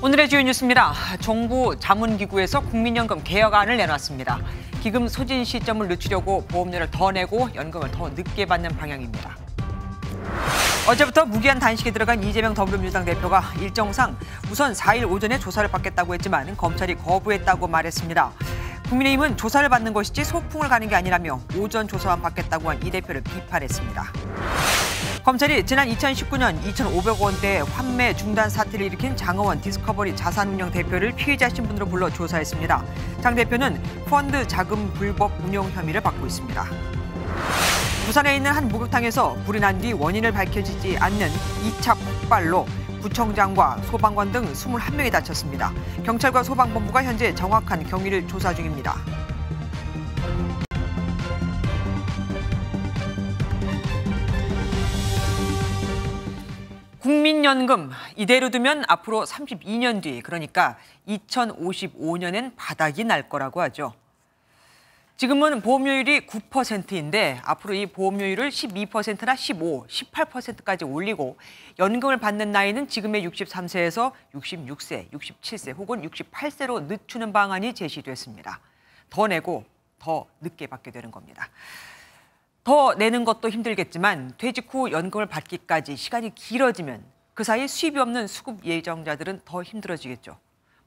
오늘의 주요 뉴스입니다. 정부 자문기구에서 국민연금 개혁안을 내놨습니다. 기금 소진 시점을 늦추려고 보험료를 더 내고 연금을 더 늦게 받는 방향입니다. 어제부터 무기한 단식에 들어간 이재명 더불어민주당 대표가 일정상 우선 4일 오전에 조사를 받겠다고 했지만 검찰이 거부했다고 말했습니다. 국민의힘은 조사를 받는 것이지 소풍을 가는 게 아니라며 오전 조사만 받겠다고 한 이 대표를 비판했습니다. 검찰이 지난 2019년 2,500억 원대 환매 중단 사태를 일으킨 장어원 디스커버리 자산운용 대표를 피의자 신분으로 불러 조사했습니다. 장 대표는 펀드 자금 불법 운용 혐의를 받고 있습니다. 부산에 있는 한 목욕탕에서 불이 난 뒤 원인을 밝혀지지 않는 2차 폭발로 구청장과 소방관 등 21명이 다쳤습니다. 경찰과 소방본부가 현재 정확한 경위를 조사 중입니다. 국민연금 이대로 두면 앞으로 32년 뒤, 그러니까 2055년엔 바닥이 날 거라고 하죠. 지금은 보험료율이 9%인데 앞으로 이 보험료율을 12%나 15, 18%까지 올리고 연금을 받는 나이는 지금의 63세에서 66세, 67세 혹은 68세로 늦추는 방안이 제시됐습니다. 더 내고 더 늦게 받게 되는 겁니다. 더 내는 것도 힘들겠지만 퇴직 후 연금을 받기까지 시간이 길어지면 그 사이 수입이 없는 수급 예정자들은 더 힘들어지겠죠.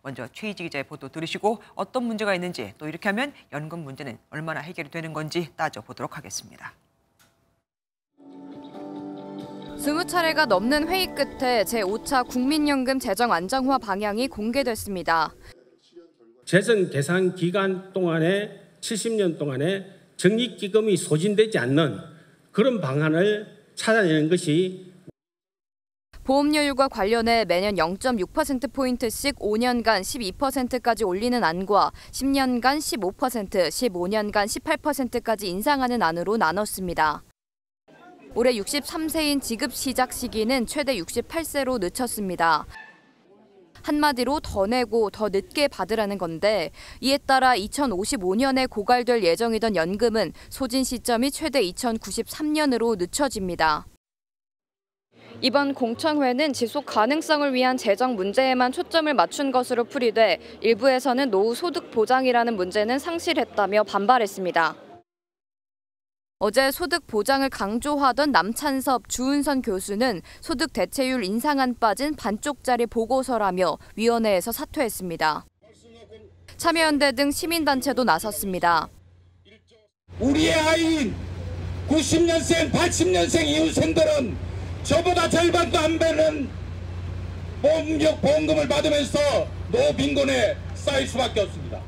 먼저 최희지 기자의 보도 들으시고 어떤 문제가 있는지, 또 이렇게 하면 연금 문제는 얼마나 해결이 되는 건지 따져보도록 하겠습니다. 20차례가 넘는 회의 끝에 제5차 국민연금 재정 안정화 방향이 공개됐습니다. 재정 계산 기간 동안에 70년 동안에 적립기금이 소진되지 않는 그런 방안을 찾아내는 것이 보험료율과 관련해 매년 0.6%포인트씩 5년간 12%까지 올리는 안과 10년간 15%, 15년간 18%까지 인상하는 안으로 나눴습니다. 올해 63세인 지급 시작 시기는 최대 68세로 늦췄습니다. 한마디로 더 내고 더 늦게 받으라는 건데, 이에 따라 2055년에 고갈될 예정이던 연금은 소진 시점이 최대 2093년으로 늦춰집니다. 이번 공청회는 지속 가능성을 위한 재정 문제에만 초점을 맞춘 것으로 풀이돼 일부에서는 노후 소득 보장이라는 문제는 상실했다며 반발했습니다. 어제 소득 보장을 강조하던 남찬섭, 주은선 교수는 소득 대체율 인상안 빠진 반쪽짜리 보고서라며 위원회에서 사퇴했습니다. 참여연대 등 시민단체도 나섰습니다. 우리의 아이인 90년생, 80년생 이후생들은 저보다 절반도 안 되는 보험금을 받으면서 노빈곤에 쌓일 수밖에 없습니다.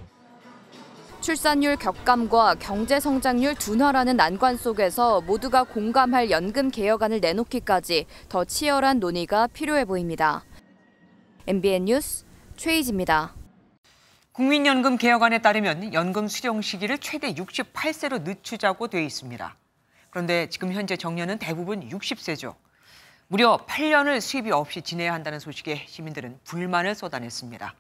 출산율 격감과 경제 성장률 둔화라는 난관 속에서 모두가 공감할 연금 개혁안을 내놓기까지 더 치열한 논의가 필요해 보입니다. MBN 뉴스 최희지입니다. 국민연금 개혁안에 따르면 연금 수령 시기를 최대 68세로 늦추자고 돼 있습니다. 그런데 지금 현재 정년은 대부분 60세죠. 무려 8년을 수입이 없이 지내야 한다는 소식에 시민들은 불만을 쏟아냈습니다.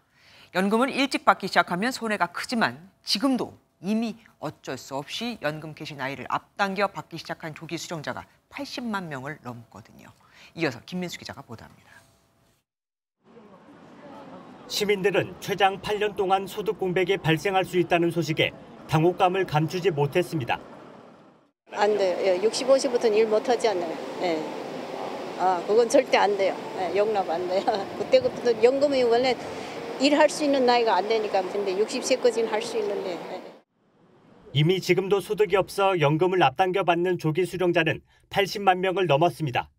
연금을 일찍 받기 시작하면 손해가 크지만 지금도 이미 어쩔 수 없이 연금 개시 나이를 앞당겨 받기 시작한 조기 수령자가 80만 명을 넘거든요. 이어서 김민수 기자가 보도합니다. 시민들은 최장 8년 동안 소득 공백이 발생할 수 있다는 소식에 당혹감을 감추지 못했습니다. 안 돼요. 65세부터는 일 못하지 않나요? 네. 그건 절대 안 돼요. 네, 용납 안 돼요. 그때부터 연금이 원래 일할 수 있는 나이가 안 되니까. 근데 60세까지는 할 수 있는데. 네. 이미 지금도 소득이 없어 연금을 앞당겨 받는 조기 수령자는 80만 명을 넘었습니다.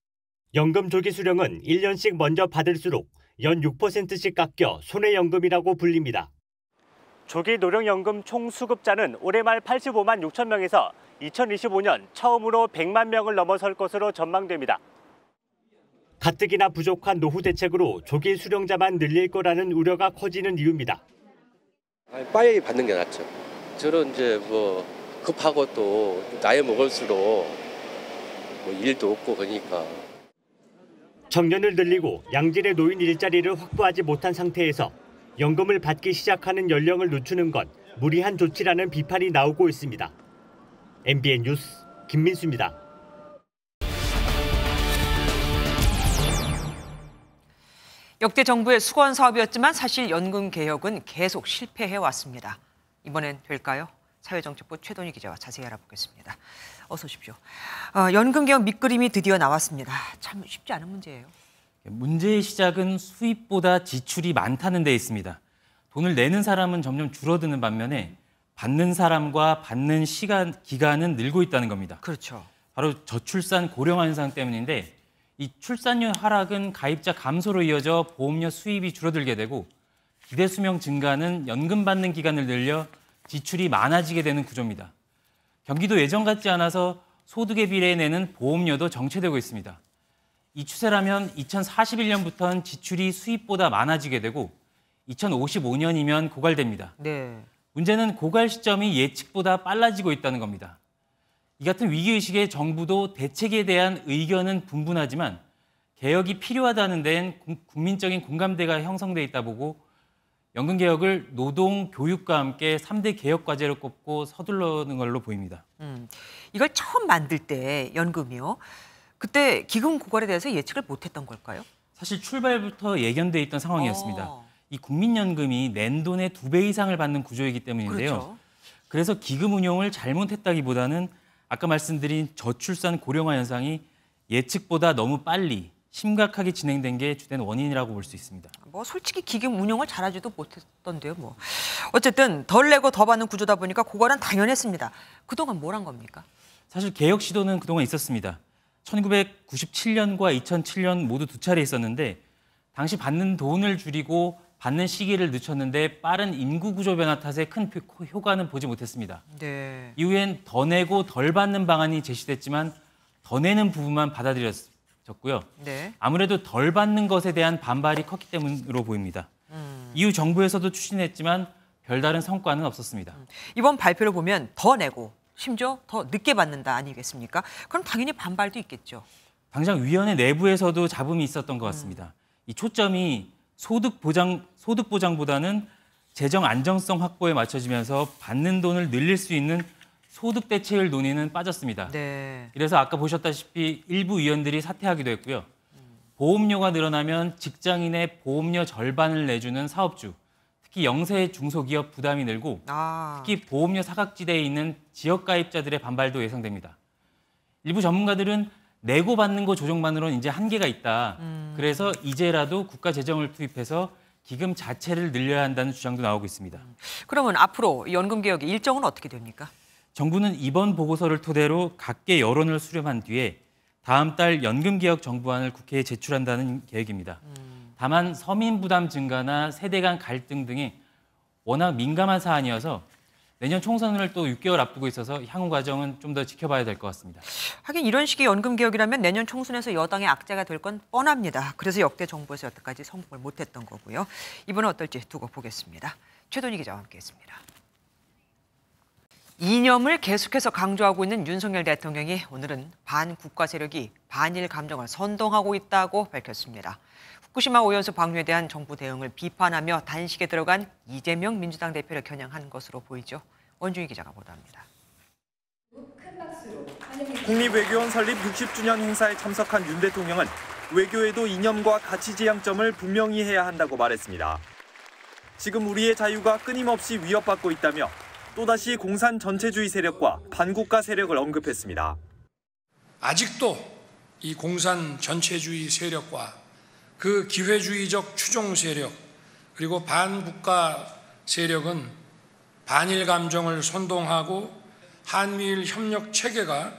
연금 조기 수령은 1년씩 먼저 받을수록 연 6%씩 깎여 손해연금이라고 불립니다. 조기 노령연금 총 수급자는 올해 말 85만 6천 명에서 2025년 처음으로 100만 명을 넘어설 것으로 전망됩니다. 가뜩이나 부족한 노후 대책으로 조기 수령자만 늘릴 거라는 우려가 커지는 이유입니다. 빨리 받는 게 낫죠. 저런 이제 급하고 또 나이 먹을수록 일도 없고 그러니까. 정년을 늘리고 양질의 노인 일자리를 확보하지 못한 상태에서 연금을 받기 시작하는 연령을 늦추는 건 무리한 조치라는 비판이 나오고 있습니다. MBN 뉴스 김민수입니다. 역대 정부의 수건 사업이었지만 사실 연금 개혁은 계속 실패해 왔습니다. 이번엔 될까요? 사회정책부 최동희 기자와 자세히 알아보겠습니다. 어서 오십시오. 연금 개혁 밑그림이 드디어 나왔습니다. 참 쉽지 않은 문제예요. 문제의 시작은 수입보다 지출이 많다는 데 있습니다. 돈을 내는 사람은 점점 줄어드는 반면에 받는 사람과 받는 기간은 늘고 있다는 겁니다. 그렇죠. 바로 저출산 고령화 현상 때문인데 이 출산율 하락은 가입자 감소로 이어져 보험료 수입이 줄어들게 되고 기대 수명 증가는 연금 받는 기간을 늘려 지출이 많아지게 되는 구조입니다. 경기도 예전 같지 않아서 소득에 비례해 내는 보험료도 정체되고 있습니다. 이 추세라면 2041년부터는 지출이 수입보다 많아지게 되고 2055년이면 고갈됩니다. 네. 문제는 고갈 시점이 예측보다 빨라지고 있다는 겁니다. 이 같은 위기의식에 정부도 대책에 대한 의견은 분분하지만 개혁이 필요하다는 데엔 국민적인 공감대가 형성돼 있다 보고 연금 개혁을 노동, 교육과 함께 3대 개혁 과제로 꼽고 서두르는 걸로 보입니다. 이걸 처음 만들 때 연금이요. 그때 기금 고갈에 대해서 예측을 못했던 걸까요? 사실 출발부터 예견돼 있던 상황이었습니다. 이 국민연금이 낸 돈의 2배 이상을 받는 구조이기 때문인데요. 그렇죠. 그래서 기금 운용을 잘못했다기보다는 아까 말씀드린 저출산 고령화 현상이 예측보다 너무 빨리 심각하게 진행된 게 주된 원인이라고 볼 수 있습니다. 뭐 솔직히 기금 운용을 잘하지도 못했던데요. 뭐 어쨌든 덜 내고 더 받는 구조다 보니까 고갈은 당연했습니다. 그동안 뭘 한 겁니까? 사실 개혁 시도는 그동안 있었습니다. 1997년과 2007년 모두 2차례 있었는데 당시 받는 돈을 줄이고 받는 시기를 늦췄는데 빠른 인구 구조 변화 탓에 큰 효과는 보지 못했습니다. 네. 이후엔 더 내고 덜 받는 방안이 제시됐지만 더 내는 부분만 받아들여졌고요. 네. 아무래도 덜 받는 것에 대한 반발이 컸기 때문으로 보입니다. 이후 정부에서도 추진했지만 별다른 성과는 없었습니다. 이번 발표를 보면 더 내고 심지어 더 늦게 받는다 아니겠습니까? 그럼 당연히 반발도 있겠죠. 당장 위원회 내부에서도 잡음이 있었던 것 같습니다. 이 초점이 소득 보장보다는 재정 안정성 확보에 맞춰지면서 받는 돈을 늘릴 수 있는 소득 대체율 논의는 빠졌습니다. 네. 이래서 아까 보셨다시피 일부 의원들이 사퇴하기도 했고요. 보험료가 늘어나면 직장인의 보험료 절반을 내주는 사업주, 특히 영세 중소기업 부담이 늘고 특히 보험료 사각지대에 있는 지역가입자들의 반발도 예상됩니다. 일부 전문가들은 내고 받는 거 조정만으로는 이제 한계가 있다. 그래서 이제라도 국가 재정을 투입해서 기금 자체를 늘려야 한다는 주장도 나오고 있습니다. 그러면 앞으로 연금 개혁의 일정은 어떻게 됩니까? 정부는 이번 보고서를 토대로 각계 여론을 수렴한 뒤에 다음 달 연금 개혁 정부안을 국회에 제출한다는 계획입니다. 다만 서민 부담 증가나 세대 간 갈등 등이 워낙 민감한 사안이어서 내년 총선을 또 6개월 앞두고 있어서 향후 과정은 좀 더 지켜봐야 될 것 같습니다. 하긴 이런 식의 연금 개혁이라면 내년 총선에서 여당의 악재가 될 건 뻔합니다. 그래서 역대 정부에서 여태까지 성공을 못했던 거고요. 이번은 어떨지 두고 보겠습니다. 최동희 기자와 함께했습니다. 이념을 계속해서 강조하고 있는 윤석열 대통령이 오늘은 반국가 세력이 반일 감정을 선동하고 있다고 밝혔습니다. 후쿠시마 오염수 방류에 대한 정부 대응을 비판하며 단식에 들어간 이재명 민주당 대표를 겨냥한 것으로 보이죠. 원중희 기자가 보도합니다. 국립외교원 설립 60주년 행사에 참석한 윤 대통령은 외교에도 이념과 가치 지향점을 분명히 해야 한다고 말했습니다. 지금 우리의 자유가 끊임없이 위협받고 있다며 또다시 공산 전체주의 세력과 반국가 세력을 언급했습니다. 아직도 이 공산 전체주의 세력과 그 기회주의적 추종 세력 그리고 반국가 세력은 반일 감정을 선동하고 한미일 협력 체계가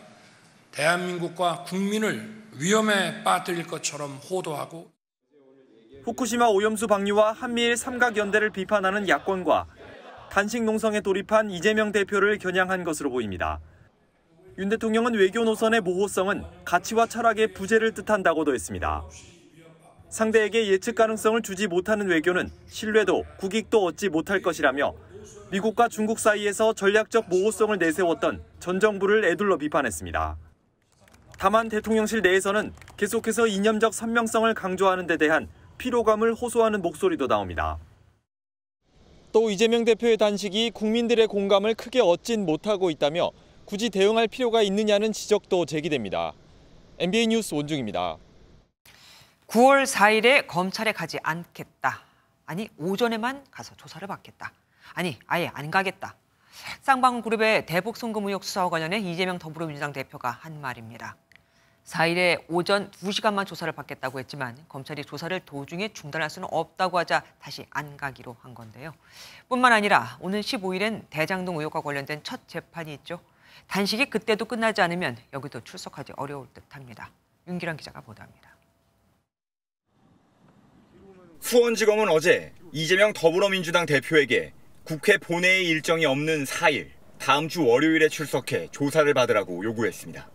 대한민국과 국민을 위험에 빠뜨릴 것처럼 호도하고 후쿠시마 오염수 방류와 한미일 삼각연대를 비판하는 야권과 단식 농성에 돌입한 이재명 대표를 겨냥한 것으로 보입니다. 윤 대통령은 외교 노선의 모호성은 가치와 철학의 부재를 뜻한다고도 했습니다. 상대에게 예측 가능성을 주지 못하는 외교는 신뢰도, 국익도 얻지 못할 것이라며 미국과 중국 사이에서 전략적 모호성을 내세웠던 전 정부를 에둘러 비판했습니다. 다만 대통령실 내에서는 계속해서 이념적 선명성을 강조하는 데 대한 피로감을 호소하는 목소리도 나옵니다. 또 이재명 대표의 단식이 국민들의 공감을 크게 얻진 못하고 있다며 굳이 대응할 필요가 있느냐는 지적도 제기됩니다. MBN 뉴스 원중입니다. 9월 4일에 검찰에 가지 않겠다. 아니, 오전에만 가서 조사를 받겠다. 아니, 아예 안 가겠다. 쌍방그룹의 대북 송금 의혹 수사와 관련해 이재명 더불어민주당 대표가 한 말입니다. 4일에 오전 2시간만 조사를 받겠다고 했지만 검찰이 조사를 도중에 중단할 수는 없다고 하자 다시 안 가기로 한 건데요. 뿐만 아니라 오는 15일엔 대장동 의혹과 관련된 첫 재판이 있죠. 단식이 그때도 끝나지 않으면 여기도 출석하기 어려울 듯합니다. 윤기란 기자가 보도합니다. 수원지검은 어제 이재명 더불어민주당 대표에게 국회 본회의 일정이 없는 4일, 다음 주 월요일에 출석해 조사를 받으라고 요구했습니다.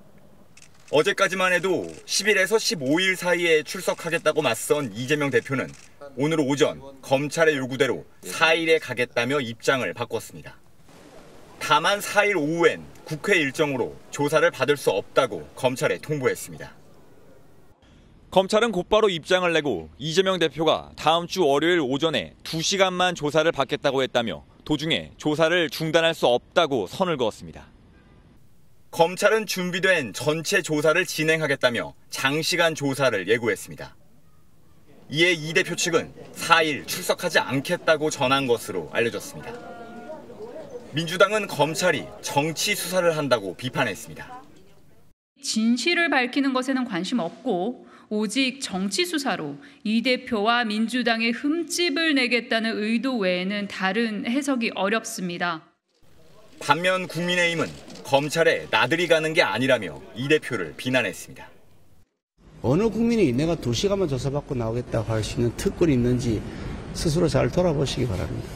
어제까지만 해도 10일에서 15일 사이에 출석하겠다고 맞선 이재명 대표는 오늘 오전 검찰의 요구대로 4일에 가겠다며 입장을 바꿨습니다. 다만 4일 오후엔 국회 일정으로 조사를 받을 수 없다고 검찰에 통보했습니다. 검찰은 곧바로 입장을 내고 이재명 대표가 다음 주 월요일 오전에 2시간만 조사를 받겠다고 했다며 도중에 조사를 중단할 수 없다고 선을 그었습니다. 검찰은 준비된 전체 조사를 진행하겠다며 장시간 조사를 예고했습니다. 이에 이 대표 측은 4일 출석하지 않겠다고 전한 것으로 알려졌습니다. 민주당은 검찰이 정치 수사를 한다고 비판했습니다. 진실을 밝히는 것에는 관심 없고 오직 정치 수사로 이 대표와 민주당의 흠집을 내겠다는 의도 외에는 다른 해석이 어렵습니다. 반면 국민의힘은 검찰에 나들이 가는 게 아니라며 이 대표를 비난했습니다. 어느 국민이 내가 2시간만 조사받고 나오겠다고 할 수 있는 특권이 있는지 스스로 잘 돌아보시기 바랍니다.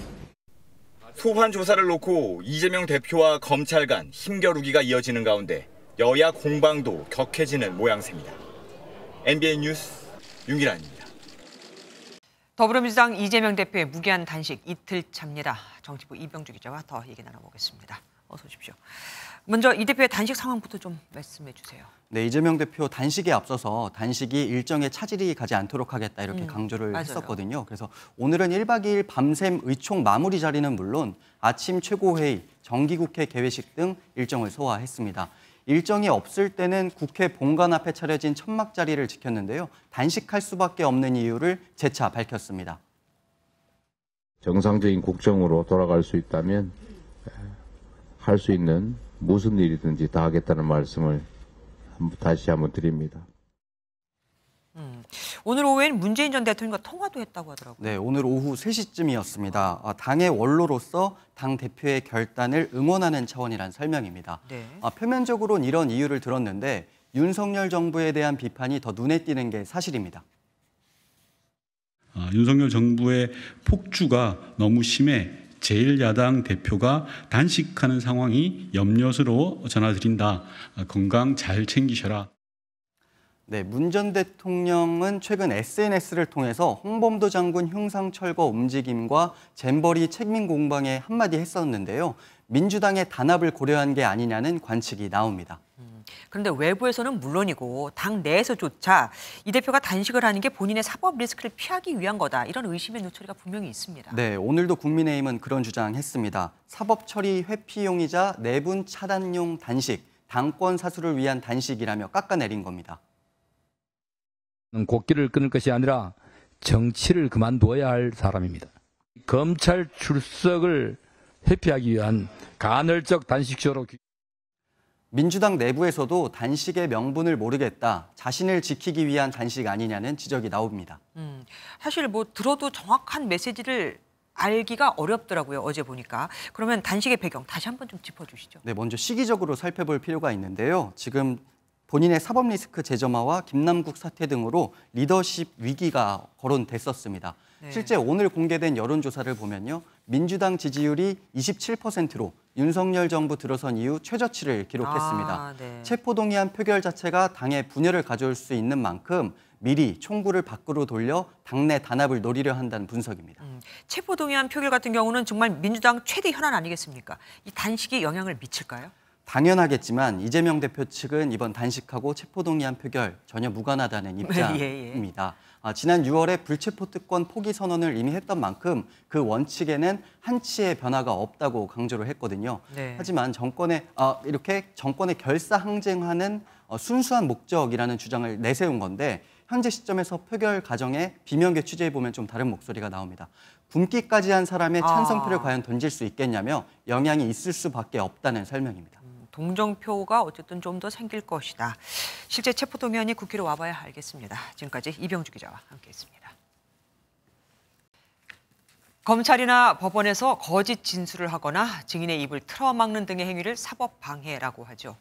소환 조사를 놓고 이재명 대표와 검찰 간 힘겨루기가 이어지는 가운데 여야 공방도 격해지는 모양새입니다. MBN 뉴스 윤기란입니다. 더불어민주당 이재명 대표의 무기한 단식 이틀 차입니다. 정치부 이병주 기자와 더 얘기 나눠보겠습니다. 어서 오십시오. 먼저 이 대표의 단식 상황부터 좀 말씀해 주세요. 네, 이재명 대표 단식에 앞서서 단식이 일정에 차질이 가지 않도록 하겠다 이렇게 강조를 했었거든요. 그래서 오늘은 1박 2일 밤샘 의총 마무리 자리는 물론 아침 최고회의, 정기국회 개회식 등 일정을 소화했습니다. 일정이 없을 때는 국회 본관 앞에 차려진 천막 자리를 지켰는데요. 단식할 수밖에 없는 이유를 재차 밝혔습니다. 정상적인 국정으로 돌아갈 수 있다면 할 수 있는 무슨 일이든지 다 하겠다는 말씀을 다시 한번 드립니다. 오늘 오후엔 문재인 전 대통령과 통화도 했다고 하더라고요. 네, 오늘 오후 3시쯤이었습니다. 당의 원로로서 당 대표의 결단을 응원하는 차원이란 설명입니다. 네. 표면적으로는 이런 이유를 들었는데 윤석열 정부에 대한 비판이 더 눈에 띄는 게 사실입니다. 윤석열 정부의 폭주가 너무 심해 제1야당 대표가 단식하는 상황이 염려스러워 전화드린다. 건강 잘 챙기셔라. 네, 문 전 대통령은 최근 SNS를 통해서 홍범도 장군 흉상 철거 움직임과 잼버리 책임 공방에 한마디 했었는데요. 민주당의 단합을 고려한 게 아니냐는 관측이 나옵니다. 그런데 외부에서는 물론이고 당 내에서조차 이 대표가 단식을 하는 게 본인의 사법 리스크를 피하기 위한 거다. 이런 의심의 누처리가 분명히 있습니다. 네, 오늘도 국민의힘은 그런 주장했습니다. 사법 처리 회피용이자 내분 차단용 단식, 당권 사수를 위한 단식이라며 깎아내린 겁니다. 곡기를 끊을 것이 아니라 정치를 그만둬야 할 사람입니다. 검찰 출석을 회피하기 위한 간헐적 단식쇼로. 민주당 내부에서도 단식의 명분을 모르겠다, 자신을 지키기 위한 단식 아니냐는 지적이 나옵니다. 사실 뭐 들어도 정확한 메시지를 알기가 어렵더라고요. 어제 보니까. 그러면 단식의 배경 다시 한번 좀 짚어주시죠. 네, 먼저 시기적으로 살펴볼 필요가 있는데요. 지금 본인의 사법 리스크 재점화와 김남국 사태 등으로 리더십 위기가 거론됐었습니다. 네. 실제 오늘 공개된 여론조사를 보면요. 민주당 지지율이 27%로 윤석열 정부 들어선 이후 최저치를 기록했습니다. 네. 체포동의안 표결 자체가 당의 분열을 가져올 수 있는 만큼 미리 총구를 밖으로 돌려 당내 단합을 노리려 한다는 분석입니다. 체포동의안 표결 같은 경우는 정말 민주당 최대 현안 아니겠습니까? 이 단식이 영향을 미칠까요? 당연하겠지만 이재명 대표 측은 이번 단식하고 체포동의안 표결 전혀 무관하다는 입장입니다. 지난 6월에 불체포 특권 포기 선언을 이미 했던 만큼 그 원칙에는 한치의 변화가 없다고 강조를 했거든요. 네. 하지만 이렇게 정권의 결사항쟁하는 순수한 목적이라는 주장을 내세운 건데 현재 시점에서 표결 과정에 비명계 취재해 보면 좀 다른 목소리가 나옵니다. 굶기까지 한 사람의 찬성표를 과연 던질 수 있겠냐며 영향이 있을 수밖에 없다는 설명입니다. 동정표가 어쨌든 좀 더 생길 것이다. 실제 체포동의안이 국회로 와봐야 알겠습니다. 지금까지 이병주 기자와 함께했습니다. 검찰이나 법원에서 거짓 진술을 하거나 증인의 입을 틀어막는 등의 행위를 사법방해라고 하죠.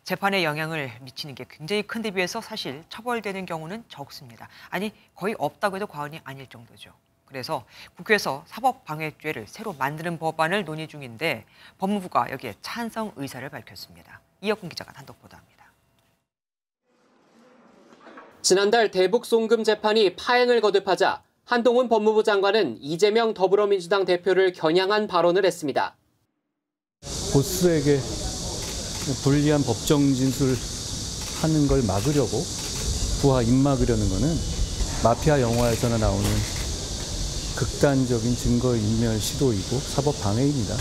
재판에 영향을 미치는 게 굉장히 큰데 비해서 사실 처벌되는 경우는 적습니다. 아니 거의 없다고 해도 과언이 아닐 정도죠. 그래서 국회에서 사법방해죄를 새로 만드는 법안을 논의 중인데 법무부가 여기에 찬성 의사를 밝혔습니다. 이혁근 기자가 단독 보도합니다. 지난달 대북 송금 재판이 파행을 거듭하자 한동훈 법무부 장관은 이재명 더불어민주당 대표를 겨냥한 발언을 했습니다. 보스에게 불리한 법정 진술하는 걸 막으려고 부하 입막으려는 거는 마피아 영화에서나 나오는 극단적인 증거인멸 시도이고 사법방해입니다.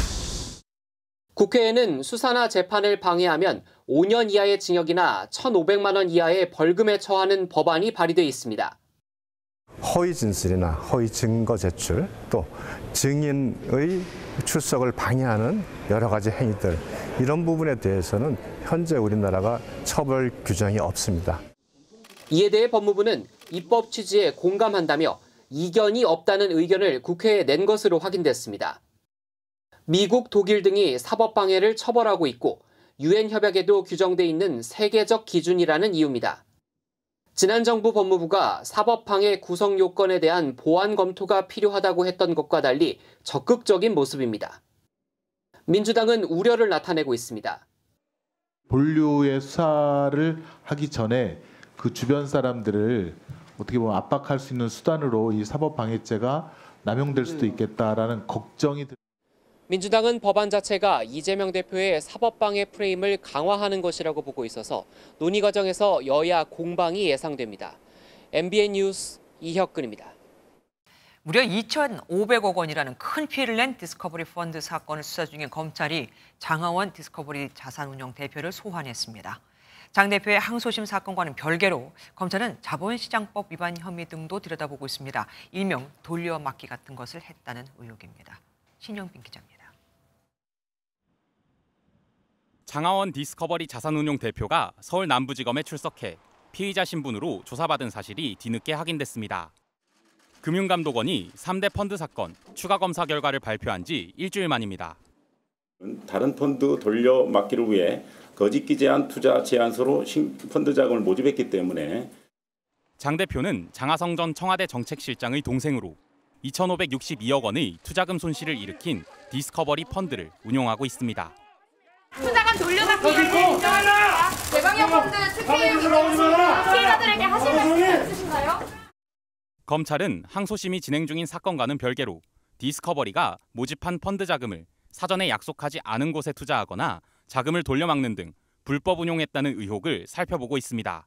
국회에는 수사나 재판을 방해하면 5년 이하의 징역이나 1,500만 원 이하의 벌금에 처하는 법안이 발의돼 있습니다. 허위 진술이나 허위 증거 제출, 또 증인의 출석을 방해하는 여러 가지 행위들, 이런 부분에 대해서는 현재 우리나라가 처벌 규정이 없습니다. 이에 대해 법무부는 입법 취지에 공감한다며 이견이 없다는 의견을 국회에 낸 것으로 확인됐습니다. 미국, 독일 등이 사법방해를 처벌하고 있고 유엔 협약에도 규정돼 있는 세계적 기준이라는 이유입니다. 지난 정부 법무부가 사법방해 구성 요건에 대한 보완 검토가 필요하다고 했던 것과 달리 적극적인 모습입니다. 민주당은 우려를 나타내고 있습니다. 본류의 수사를 하기 전에 그 주변 사람들을 어떻게 보면 압박할 수 있는 수단으로 이 사법방해죄가 남용될 수도 있겠다라는 걱정이 듭니다. 민주당은 법안 자체가 이재명 대표의 사법방해 프레임을 강화하는 것이라고 보고 있어서 논의 과정에서 여야 공방이 예상됩니다. MBN 뉴스 이혁근입니다. 무려 2,500억 원이라는 큰 피해를 낸 디스커버리 펀드 사건을 수사 중인 검찰이 장하원 디스커버리 자산운용 대표를 소환했습니다. 장 대표의 항소심 사건과는 별개로 검찰은 자본시장법 위반 혐의 등도 들여다보고 있습니다. 일명 돌려막기 같은 것을 했다는 의혹입니다. 신영빈 기자입니다. 장하원 디스커버리 자산운용 대표가 서울 남부지검에 출석해 피의자 신분으로 조사받은 사실이 뒤늦게 확인됐습니다. 금융감독원이 3대 펀드 사건 추가 검사 결과를 발표한 지 일주일 만입니다. 다른 펀드 돌려막기를 위해 거짓 기재한 투자 제안서로 펀드 자금을 모집했기 때문에 장 대표는 장하성 전 청와대 정책실장의 동생으로 2,562억 원의 투자금 손실을 일으킨 디스커버리 펀드를 운용하고 있습니다. 투자금 돌려받기를 인정합니다. 대방역 펀드 특혜 피해자들에게 하실 말씀 있으신가요? 검찰은 항소심이 진행 중인 사건과는 별개로 디스커버리가 모집한 펀드 자금을 사전에 약속하지 않은 곳에 투자하거나 자금을 돌려막는 등 불법 운용했다는 의혹을 살펴보고 있습니다.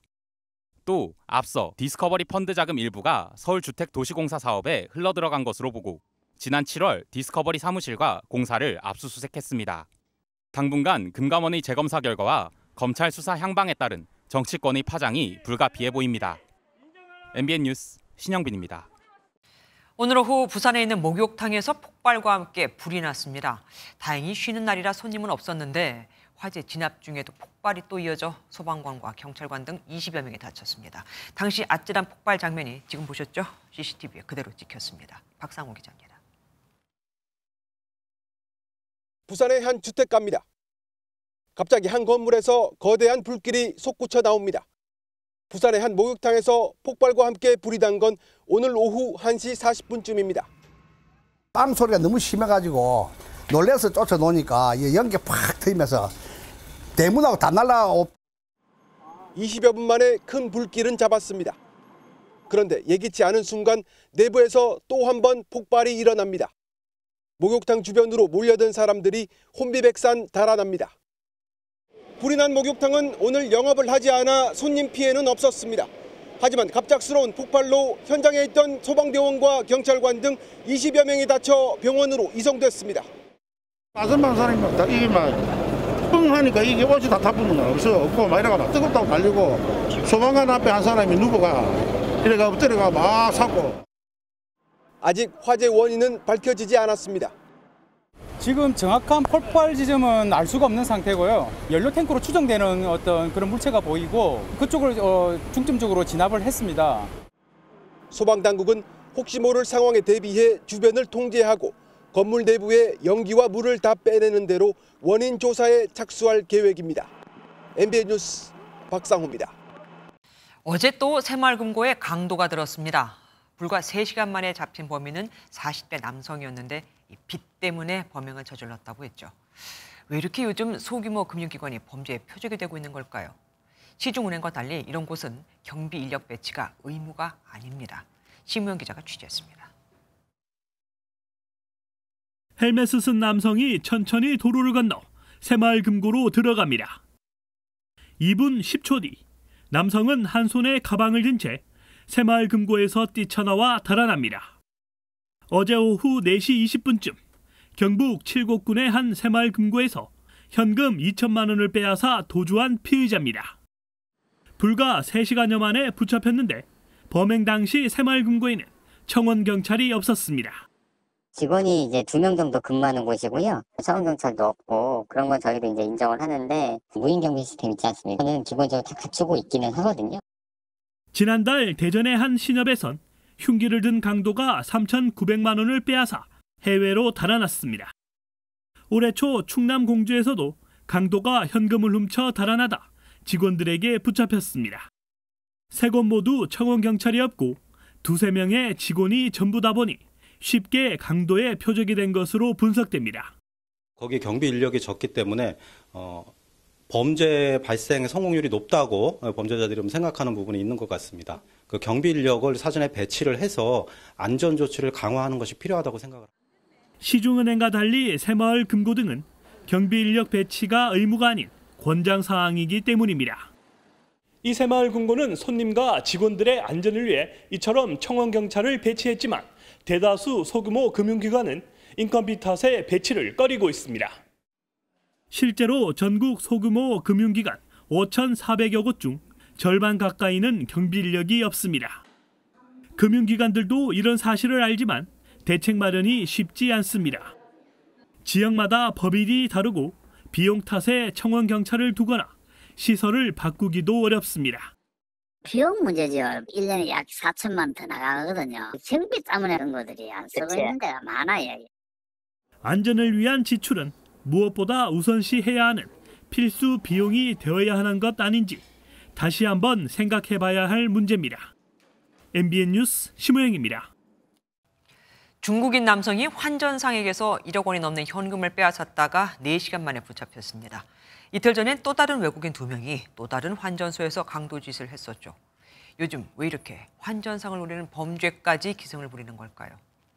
또 앞서 디스커버리 펀드 자금 일부가 서울주택도시공사 사업에 흘러들어간 것으로 보고 지난 7월 디스커버리 사무실과 공사를 압수수색했습니다. 당분간 금감원의 재검사 결과와 검찰 수사 향방에 따른 정치권의 파장이 불가피해 보입니다. MBN 뉴스 신영빈입니다. 오늘 오후 부산에 있는 목욕탕에서 폭발과 함께 불이 났습니다. 다행히 쉬는 날이라 손님은 없었는데 화재 진압 중에도 폭발이 또 이어져 소방관과 경찰관 등 20여 명이 다쳤습니다. 당시 아찔한 폭발 장면이 지금 보셨죠? CCTV에 그대로 찍혔습니다. 박상호 기자입니다. 부산의 한 주택가입니다. 갑자기 한 건물에서 거대한 불길이 솟구쳐 나옵니다. 부산의 한 목욕탕에서 폭발과 함께 불이 난 건 오늘 오후 1시 40분쯤입니다. 빵 소리가 너무 심해가지고 놀래서 쫓아놓으니까 연기 팍 트이면서 대문하고 다 날라오. 20여 분 만에 큰 불길은 잡았습니다. 그런데 예기치 않은 순간 내부에서 또 한 번 폭발이 일어납니다. 목욕탕 주변으로 몰려든 사람들이 혼비백산 달아납니다. 불이 난 목욕탕은 오늘 영업을 하지 않아 손님 피해는 없었습니다. 하지만 갑작스러운 폭발로 현장에 있던 소방대원과 경찰관 등 20여 명이 다쳐 병원으로 이송됐습니다. 빠져만 사람이 막 이게 막 흥하니까 이게 옷이 다 타부는 거 없고 막 이래가 막 뜨겁다고 달리고 소방관 앞에 한 사람이 누구가 이래가 때려가 막 샀고. 아직 화재 원인은 밝혀지지 않았습니다. 지금 정확한 폭발 지점은 알 수가 없는 상태고요. 연료 탱크로 추정되는 어떤 그런 물체가 보이고 그쪽을 중점적으로 진압을 했습니다. 소방당국은 혹시 모를 상황에 대비해 주변을 통제하고 건물 내부에 연기와 물을 다 빼내는 대로 원인 조사에 착수할 계획입니다. MBN 뉴스 박상호입니다. 어제 또 새마을금고에 강도가 들었습니다. 불과 3시간 만에 잡힌 범인은 40대 남성이었는데 빚 때문에 범행을 저질렀다고 했죠. 왜 이렇게 요즘 소규모 금융기관이 범죄의 표적이 되고 있는 걸까요? 시중은행과 달리 이런 곳은 경비 인력 배치가 의무가 아닙니다. 심우영 기자가 취재했습니다. 헬멧을 쓴 남성이 천천히 도로를 건너 새마을금고로 들어갑니다. 2분 10초 뒤 남성은 한 손에 가방을 든 채 새마을금고에서 뛰쳐나와 달아납니다. 어제 오후 4시 20분쯤 경북 칠곡군의 한 새마을금고에서 현금 2천만 원을 빼앗아 도주한 피의자입니다. 불과 3시간여 만에 붙잡혔는데 범행 당시 새마을금고에는 청원경찰이 없었습니다. 직원이 이제 2명 정도 근무하는 곳이고요. 청원경찰도 없고 그런 건 저희도 이제 인정을 하는데 무인경비 시스템 있지 않습니까? 저는 기본적으로 다 갖추고 있기는 하거든요. 지난달 대전의 한 신협에선 흉기를 든 강도가 3,900만 원을 빼앗아 해외로 달아났습니다. 올해 초 충남 공주에서도 강도가 현금을 훔쳐 달아나다 직원들에게 붙잡혔습니다. 세 곳 모두 청원경찰이 없고 2-3명의 직원이 전부다 보니 쉽게 강도의 표적이 된 것으로 분석됩니다. 거기 경비 인력이 적기 때문에 범죄 발생의 성공률이 높다고 범죄자들이 생각하는 부분이 있는 것 같습니다. 그 경비 인력을 사전에 배치를 해서 안전 조치를 강화하는 것이 필요하다고 생각을 합니다. 시중은행과 달리 새마을금고 등은 경비 인력 배치가 의무가 아닌 권장 사항이기 때문입니다. 이 새마을금고는 손님과 직원들의 안전을 위해 이처럼 청원경찰을 배치했지만 대다수 소규모 금융기관은 인건비 탓에 배치를 꺼리고 있습니다. 실제로 전국 소규모 금융기관 5,400여 곳 중 절반 가까이는 경비 인력이 없습니다. 금융기관들도 이런 사실을 알지만 대책 마련이 쉽지 않습니다. 지역마다 법인이 다르고 비용 탓에 청원경찰을 두거나 시설을 바꾸기도 어렵습니다. 비용 문제죠. 1년에 약 4천만 원 더 나가거든요. 경비 때문에 그런 것들이 안 쓰고 있는 데가 많아요. 안전을 위한 지출은 무엇보다 우선시해야 하는 필수 비용이 되어야 하는 것 아닌지 다시 한번 생각해봐야 할 문제입니다. MBN 뉴스 심우영입니다. 중국인 남성이 환전상에게서 1억 원이 넘는 현금을 빼앗았다가 4시간 만에 붙잡혔습니다. 이틀 전엔 또 다른 외국인 2명이 또 다른 환전소에서 강도짓을 했었죠. 요즘 왜 이렇게 환전상을 노리는 범죄까지 기승을 부리는 걸까요?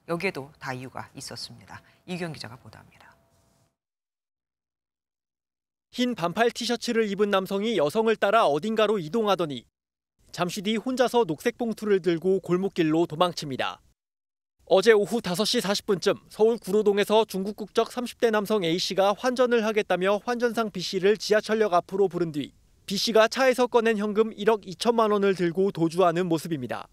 여기에도 다 이유가 있었습니다. 이규영 기자가 보도합니다. 흰 반팔 티셔츠를 입은 남성이 여성을 따라 어딘가로 이동하더니 잠시 뒤 혼자서 녹색 봉투를 들고 골목길로 도망칩니다. 어제 오후 5시 40분쯤 서울 구로동에서 중국 국적 30대 남성 A씨가 환전을 하겠다며 환전상 B씨를 지하철역 앞으로 부른 뒤 B씨가 차에서 꺼낸 현금 1억 2천만 원을 들고 도주하는 모습입니다.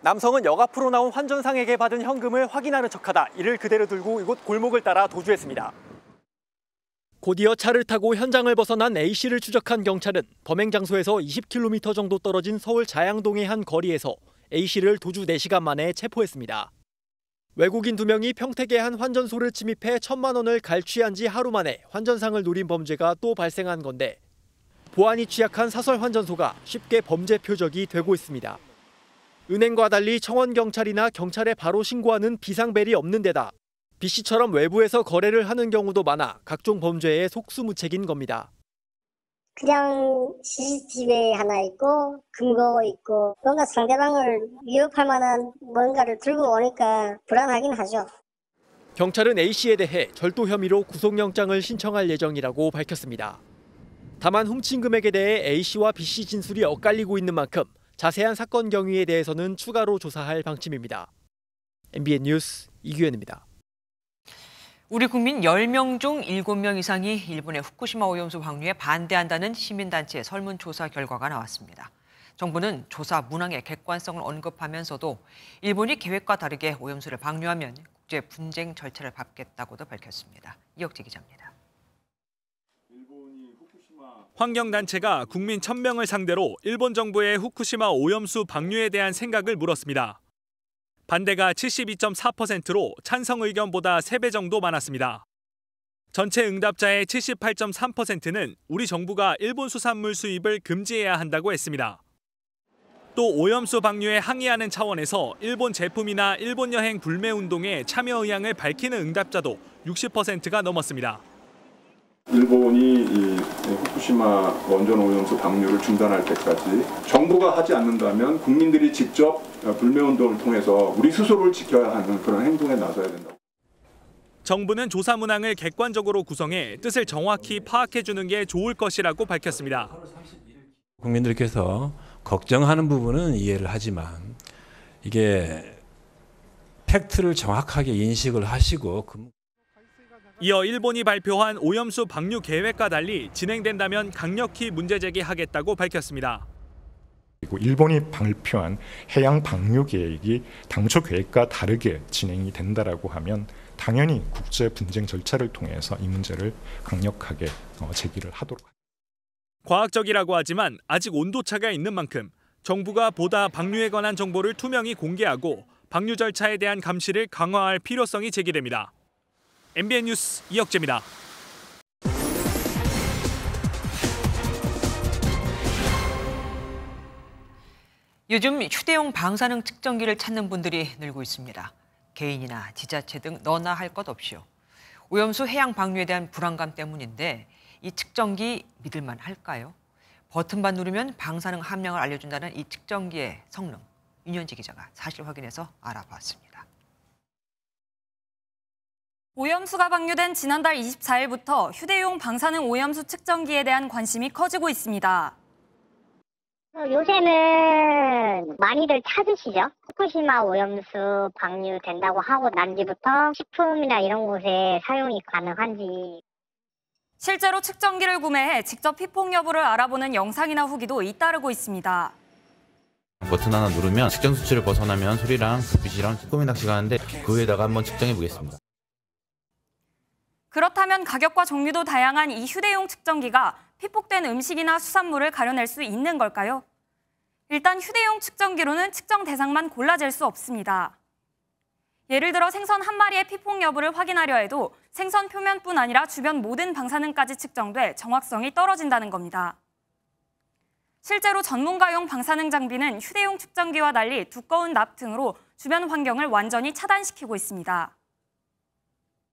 남성은 역 앞으로 나온 환전상에게 받은 현금을 확인하는 척하다 이를 그대로 들고 이곳 골목을 따라 도주했습니다. 곧이어 차를 타고 현장을 벗어난 A씨를 추적한 경찰은 범행 장소에서 20km 정도 떨어진 서울 자양동의 한 거리에서 A씨를 도주 4시간 만에 체포했습니다. 외국인 2명이 평택의 한 환전소를 침입해 1,000만 원을 갈취한 지 하루 만에 환전상을 노린 범죄가 또 발생한 건데 보안이 취약한 사설 환전소가 쉽게 범죄 표적이 되고 있습니다. 은행과 달리 청원경찰이나 경찰에 바로 신고하는 비상벨이 없는 데다 B씨처럼 외부에서 거래를 하는 경우도 많아 각종 범죄에 속수무책인 겁니다. 그냥 CCTV 하나 있고 금고 있고 뭔가 상대방을 위협할 만한 뭔가를 들고 오니까 불안하긴 하죠. 경찰은 A씨에 대해 절도 혐의로 구속영장을 신청할 예정이라고 밝혔습니다. 다만 훔친 금액에 대해 A씨와 B씨 진술이 엇갈리고 있는 만큼 자세한 사건 경위에 대해서는 추가로 조사할 방침입니다. MBN 뉴스 이규현입니다. 우리 국민 10명 중 7명 이상이 일본의 후쿠시마 오염수 방류에 반대한다는 시민단체의 설문조사 결과가 나왔습니다. 정부는 조사 문항의 객관성을 언급하면서도 일본이 계획과 다르게 오염수를 방류하면 국제 분쟁 절차를 밟겠다고도 밝혔습니다. 이혁재 기자입니다. 환경단체가 국민 1,000명을 상대로 일본 정부의 후쿠시마 오염수 방류에 대한 생각을 물었습니다. 반대가 72.4%로 찬성 의견보다 3배 정도 많았습니다. 전체 응답자의 78.3%는 우리 정부가 일본 수산물 수입을 금지해야 한다고 했습니다. 또 오염수 방류에 항의하는 차원에서 일본 제품이나 일본 여행 불매 운동에 참여 의향을 밝히는 응답자도 60%가 넘었습니다. 일본이 이 후쿠시마 원전 오염수 방류를 중단할 때까지 정부가 하지 않는다면 국민들이 직접 불매 운동을 통해서 우리 스스로를 지켜야 하는 그런 행동에 나서야 된다고. 정부는 조사 문항을 객관적으로 구성해 뜻을 정확히 파악해 주는 게 좋을 것이라고 밝혔습니다. 국민들께서 걱정하는 부분은 이해를 하지만 이게 팩트를 정확하게 인식을 하시고 이어 일본이 발표한 오염수 방류 계획과 달리 진행된다면 강력히 문제 제기하겠다고 밝혔습니다. 그리고 일본이 발표한 해양 방류 계획이 당초 계획과 다르게 진행이 된다라고 하면 당연히 국제 분쟁 절차를 통해서 이 문제를 강력하게 제기를 하도록 하겠습니다. 과학적이라고 하지만 아직 온도차가 있는 만큼 정부가 보다 방류에 관한 정보를 투명히 공개하고 방류 절차에 대한 감시를 강화할 필요성이 제기됩니다. MBN 뉴스 이혁재입니다. 요즘 휴대용 방사능 측정기를 찾는 분들이 늘고 있습니다. 개인이나 지자체 등 너나 할 것 없이요. 오염수 해양 방류에 대한 불안감 때문인데 이 측정기 믿을만 할까요? 버튼만 누르면 방사능 함량을 알려준다는 이 측정기의 성능. 윤현지 기자가 사실 확인해서 알아봤습니다. 오염수가 방류된 지난달 24일부터 휴대용 방사능 오염수 측정기에 대한 관심이 커지고 있습니다. 요새는 많이들 찾으시죠? 후쿠시마 오염수 방류된다고 하고 난 뒤부터 식품이나 이런 곳에 사용이 가능한지. 실제로 측정기를 구매해 직접 피폭 여부를 알아보는 영상이나 후기도 잇따르고 있습니다. 버튼 하나 누르면 측정 수치를 벗어나면 소리랑 불빛이랑 쭈꾸미 낚시가 하는데 그 위에다가 한번 측정해 보겠습니다. 그렇다면 가격과 종류도 다양한 이 휴대용 측정기가 피폭된 음식이나 수산물을 가려낼 수 있는 걸까요? 일단 휴대용 측정기로는 측정 대상만 골라질 수 없습니다. 예를 들어 생선 한 마리의 피폭 여부를 확인하려 해도 생선 표면뿐 아니라 주변 모든 방사능까지 측정돼 정확성이 떨어진다는 겁니다. 실제로 전문가용 방사능 장비는 휴대용 측정기와 달리 두꺼운 납 등으로 주변 환경을 완전히 차단시키고 있습니다.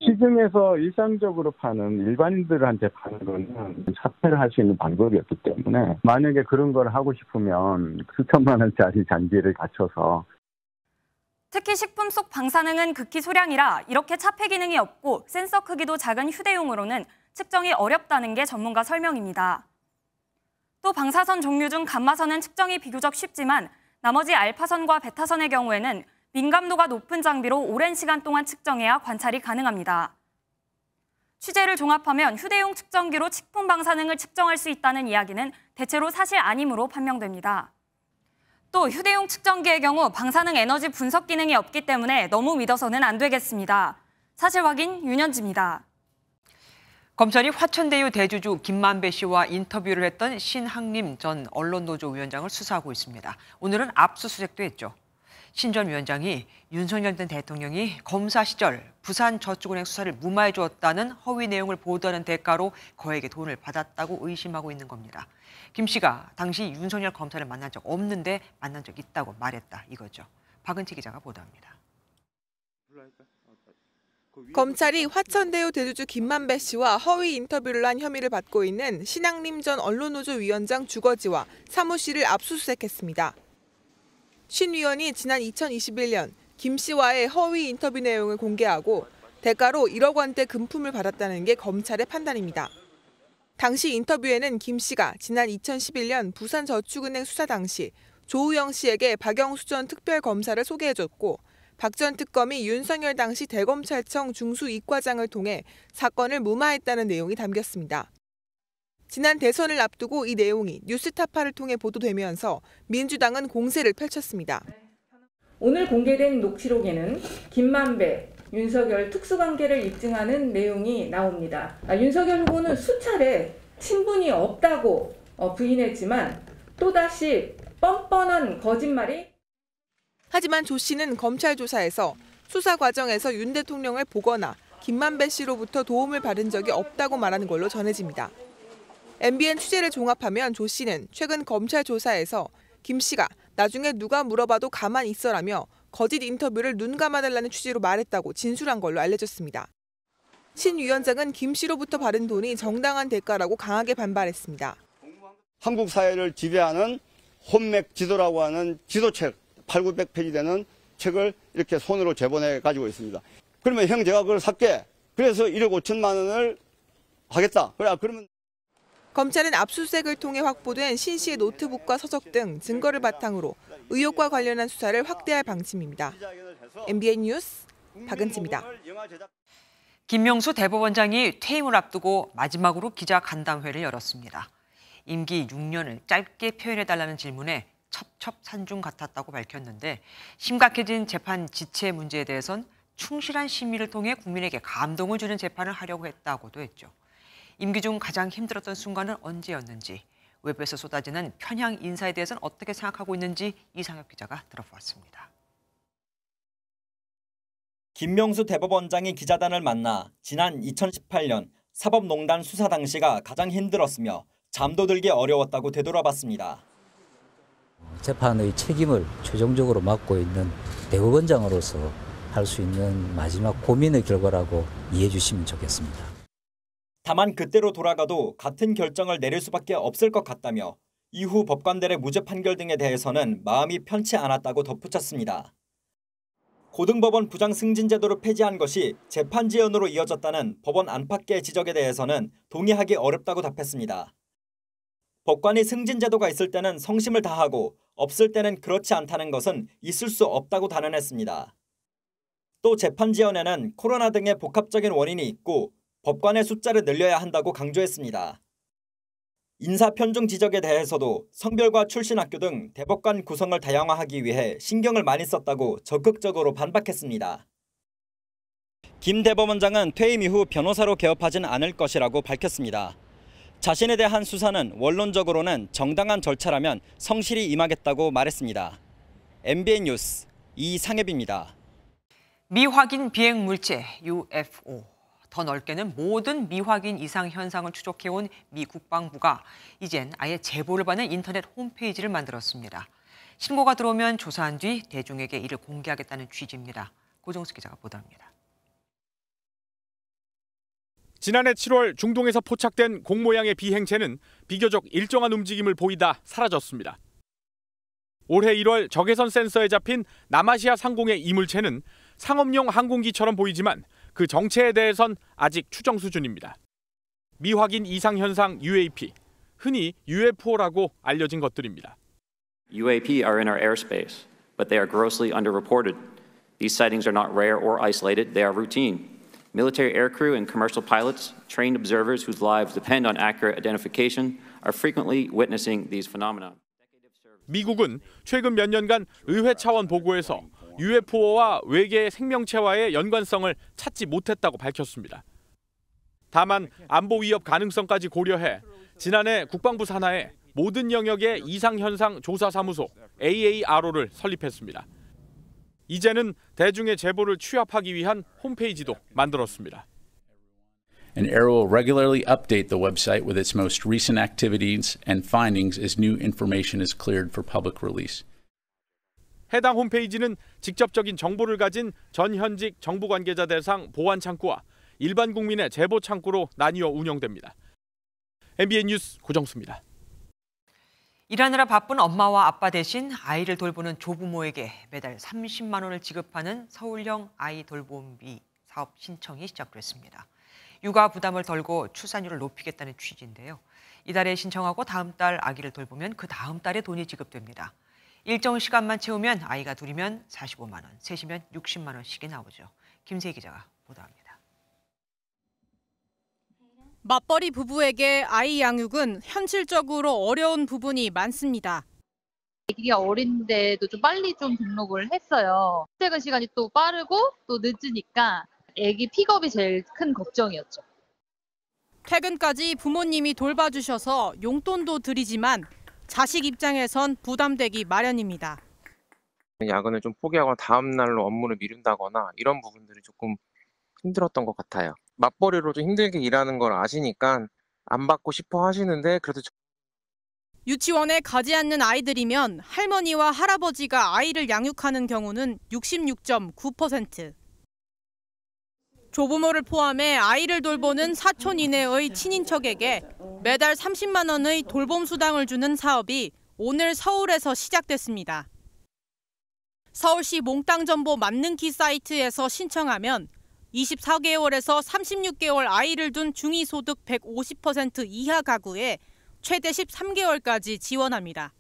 시중에서 일상적으로 파는 일반인들한테 파는 거는 삭제를 할 수 있는 방법이 없기 때문에 만약에 그런 걸 하고 싶으면 수천만 원짜리 장비를 갖춰서 특히 식품 속 방사능은 극히 소량이라 이렇게 차폐 기능이 없고 센서 크기도 작은 휴대용으로는 측정이 어렵다는 게 전문가 설명입니다. 또 방사선 종류 중 감마선은 측정이 비교적 쉽지만 나머지 알파선과 베타선의 경우에는 민감도가 높은 장비로 오랜 시간 동안 측정해야 관찰이 가능합니다. 취재를 종합하면 휴대용 측정기로 식품 방사능을 측정할 수 있다는 이야기는 대체로 사실 아니므로 판명됩니다. 또 휴대용 측정기의 경우 방사능 에너지 분석 기능이 없기 때문에 너무 믿어서는 안 되겠습니다. 사실 확인 윤현지입니다. 검찰이 화천대유 대주주 김만배 씨와 인터뷰를 했던 신학림 전 언론노조 위원장을 수사하고 있습니다. 오늘은 압수수색도 했죠. 신 전 위원장이 윤석열 전 대통령이 검사 시절 부산저축은행 수사를 무마해 주었다는 허위 내용을 보도하는 대가로 거액의 돈을 받았다고 의심하고 있는 겁니다. 김 씨가 당시 윤석열 검사를 만난 적 없는데 만난 적 있다고 말했다 이거죠. 박은채 기자가 보도합니다. 검찰이 화천대유 대주주 김만배 씨와 허위 인터뷰를 한 혐의를 받고 있는 신학림 전 언론노조 위원장 주거지와 사무실을 압수수색했습니다. 신 위원이 지난 2021년 김 씨와의 허위 인터뷰 내용을 공개하고 대가로 1억 원대 금품을 받았다는 게 검찰의 판단입니다. 당시 인터뷰에는 김 씨가 지난 2011년 부산저축은행 수사 당시 조우영 씨에게 박영수 전 특별검사를 소개해줬고 박 전 특검이 윤석열 당시 대검찰청 중수이과장을 통해 사건을 무마했다는 내용이 담겼습니다. 지난 대선을 앞두고 이 내용이 뉴스타파를 통해 보도되면서 민주당은 공세를 펼쳤습니다. 오늘 공개된 녹취록에는 김만배, 윤석열 특수관계를 입증하는 내용이 나옵니다. 윤석열 후보는 수차례 친분이 없다고 부인했지만 또다시 뻔뻔한 거짓말이. 하지만 조 씨는 검찰 조사에서 수사 과정에서 윤 대통령을 보거나 김만배 씨로부터 도움을 받은 적이 없다고 말하는 걸로 전해집니다. MBN 취재를 종합하면 조 씨는 최근 검찰 조사에서 김 씨가 나중에 누가 물어봐도 가만히 있어라며 거짓 인터뷰를 눈 감아달라는 취지로 말했다고 진술한 걸로 알려졌습니다. 신 위원장은 김 씨로부터 받은 돈이 정당한 대가라고 강하게 반발했습니다. 한국 사회를 지배하는 혼맥 지도라고 하는 지도책 8,900페이지 되는 책을 이렇게 손으로 제본해 가지고 있습니다. 그러면 형 제가 그걸 살게. 그래서 1억 5천만 원을 하겠다. 그러면 검찰은 압수수색을 통해 확보된 신 씨의 노트북과 서적 등 증거를 바탕으로 의혹과 관련한 수사를 확대할 방침입니다. MBN 뉴스 박은지입니다. 김명수 대법원장이 퇴임을 앞두고 마지막으로 기자간담회를 열었습니다. 임기 6년을 짧게 표현해달라는 질문에 첩첩산중 같았다고 밝혔는데 심각해진 재판 지체 문제에 대해선 충실한 심의를 통해 국민에게 감동을 주는 재판을 하려고 했다고도 했죠. 임기 중 가장 힘들었던 순간은 언제였는지, 외부에서 쏟아지는 편향 인사에 대해서는 어떻게 생각하고 있는지 이상혁 기자가 들어보았습니다. 김명수 대법원장이 기자단을 만나 지난 2018년 사법농단 수사 당시가 가장 힘들었으며 잠도 들기 어려웠다고 되돌아봤습니다. 재판의 책임을 최종적으로 맡고 있는 대법원장으로서 할 수 있는 마지막 고민의 결과라고 이해해 주시면 좋겠습니다. 다만 그때로 돌아가도 같은 결정을 내릴 수밖에 없을 것 같다며 이후 법관들의 무죄 판결 등에 대해서는 마음이 편치 않았다고 덧붙였습니다. 고등법원 부장 승진 제도를 폐지한 것이 재판 지연으로 이어졌다는 법원 안팎의 지적에 대해서는 동의하기 어렵다고 답했습니다. 법관이 승진 제도가 있을 때는 성심을 다하고 없을 때는 그렇지 않다는 것은 있을 수 없다고 단언했습니다. 또 재판 지연에는 코로나 등의 복합적인 원인이 있고 법관의 숫자를 늘려야 한다고 강조했습니다. 인사 편중 지적에 대해서도 성별과 출신 학교 등 대법관 구성을 다양화하기 위해 신경을 많이 썼다고 적극적으로 반박했습니다. 김 대법원장은 퇴임 이후 변호사로 개업하진 않을 것이라고 밝혔습니다. 자신에 대한 수사는 원론적으로는 정당한 절차라면 성실히 임하겠다고 말했습니다. MBN 뉴스 이상엽입니다. 미확인 비행 물체 UFO. 더 넓게는 모든 미확인 이상 현상을 추적해온 미 국방부가 이젠 아예 제보를 받는 인터넷 홈페이지를 만들었습니다. 신고가 들어오면 조사한 뒤 대중에게 이를 공개하겠다는 취지입니다. 고정수 기자가 보도합니다. 지난해 7월 중동에서 포착된 공 모양의 비행체는 비교적 일정한 움직임을 보이다 사라졌습니다. 올해 1월 적외선 센서에 잡힌 남아시아 상공의 이물체는 상업용 항공기처럼 보이지만 그 정체에 대해선 아직 추정 수준입니다. 미확인 이상 현상 UAP, 흔히 UFO라고 알려진 것들입니다. UAP are in our airspace, but they are grossly underreported. These sightings are not rare or isolated, they are routine. Military aircrew and commercial pilots, trained observers whose lives depend on accurate identification, are frequently witnessing these phenomena. 미국은 최근 몇 년간 의회 차원 보고에서 UFO와 외계 생명체와의 연관성을 찾지 못했다고 밝혔습니다. 다만 안보 위협 가능성까지 고려해 지난해 국방부 산하에 모든 영역의 이상현상 조사사무소 AARO를 설립했습니다. 이제는 대중의 제보를 취합하기 위한 홈페이지도 만들었습니다. And AARO will regularly update the website with its most recent activities and findings as new information is cleared for public release. 해당 홈페이지는 직접적인 정보를 가진 전현직 정부 관계자 대상 보안 창구와 일반 국민의 제보 창구로 나뉘어 운영됩니다. MBN 뉴스 고정수입니다. 일하느라 바쁜 엄마와 아빠 대신 아이를 돌보는 조부모에게 매달 30만 원을 지급하는 서울형 아이 돌봄비 사업 신청이 시작됐습니다. 육아 부담을 덜고 출산율을 높이겠다는 취지인데요. 이달에 신청하고 다음 달 아기를 돌보면 그 다음 달에 돈이 지급됩니다. 일정 시간만 채우면 아이가 둘이면 45만 원, 셋이면 60만 원씩이 나오죠. 김세희 기자가 보도합니다. 맞벌이 부부에게 아이 양육은 현실적으로 어려운 부분이 많습니다. 아기가 어린데도 좀 빨리 좀 등록을 했어요. 퇴근 시간이 또 빠르고 또 늦으니까 아기 픽업이 제일 큰 걱정이었죠. 퇴근까지 부모님이 돌봐주셔서 용돈도 드리지만 자식 입장에선 부담되기 마련입니다. 야근을 좀 포기하거나 다음 날로 업무를 미룬다거나 이런 부분들이 조금 힘들었던 것 같아요. 맞벌이로 좀 힘들게 일하는 걸 아시니까 안 받고 싶어 하시는데 그래도 유치원에 가지 않는 아이들이면 할머니와 할아버지가 아이를 양육하는 경우는 66.9%. 조부모를 포함해 아이를 돌보는 사촌 이내의 친인척에게 매달 30만 원의 돌봄 수당을 주는 사업이 오늘 서울에서 시작됐습니다. 서울시 몽땅 정보 만능키 사이트에서 신청하면 24개월에서 36개월 아이를 둔 중위소득 150% 이하 가구에 최대 13개월까지 지원합니다.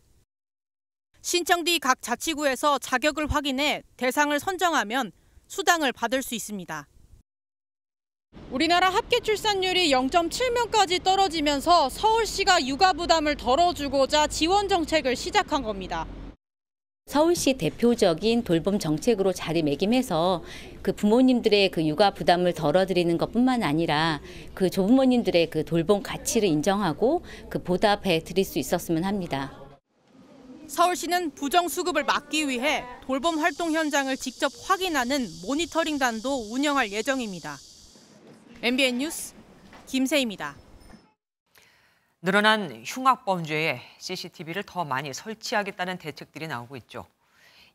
신청 뒤 각 자치구에서 자격을 확인해 대상을 선정하면 수당을 받을 수 있습니다. 우리나라 합계 출산율이 0.7명까지 떨어지면서 서울시가 육아 부담을 덜어주고자 지원 정책을 시작한 겁니다. 서울시 대표적인 돌봄 정책으로 자리매김해서 그 부모님들의 그 육아 부담을 덜어드리는 것뿐만 아니라 그 조부모님들의 그 돌봄 가치를 인정하고 그 보답해 드릴 수 있었으면 합니다. 서울시는 부정수급을 막기 위해 돌봄 활동 현장을 직접 확인하는 모니터링단도 운영할 예정입니다. MBN 뉴스 김세희입니다. 늘어난 흉악범죄에 CCTV를 더 많이 설치하겠다는 대책들이 나오고 있죠.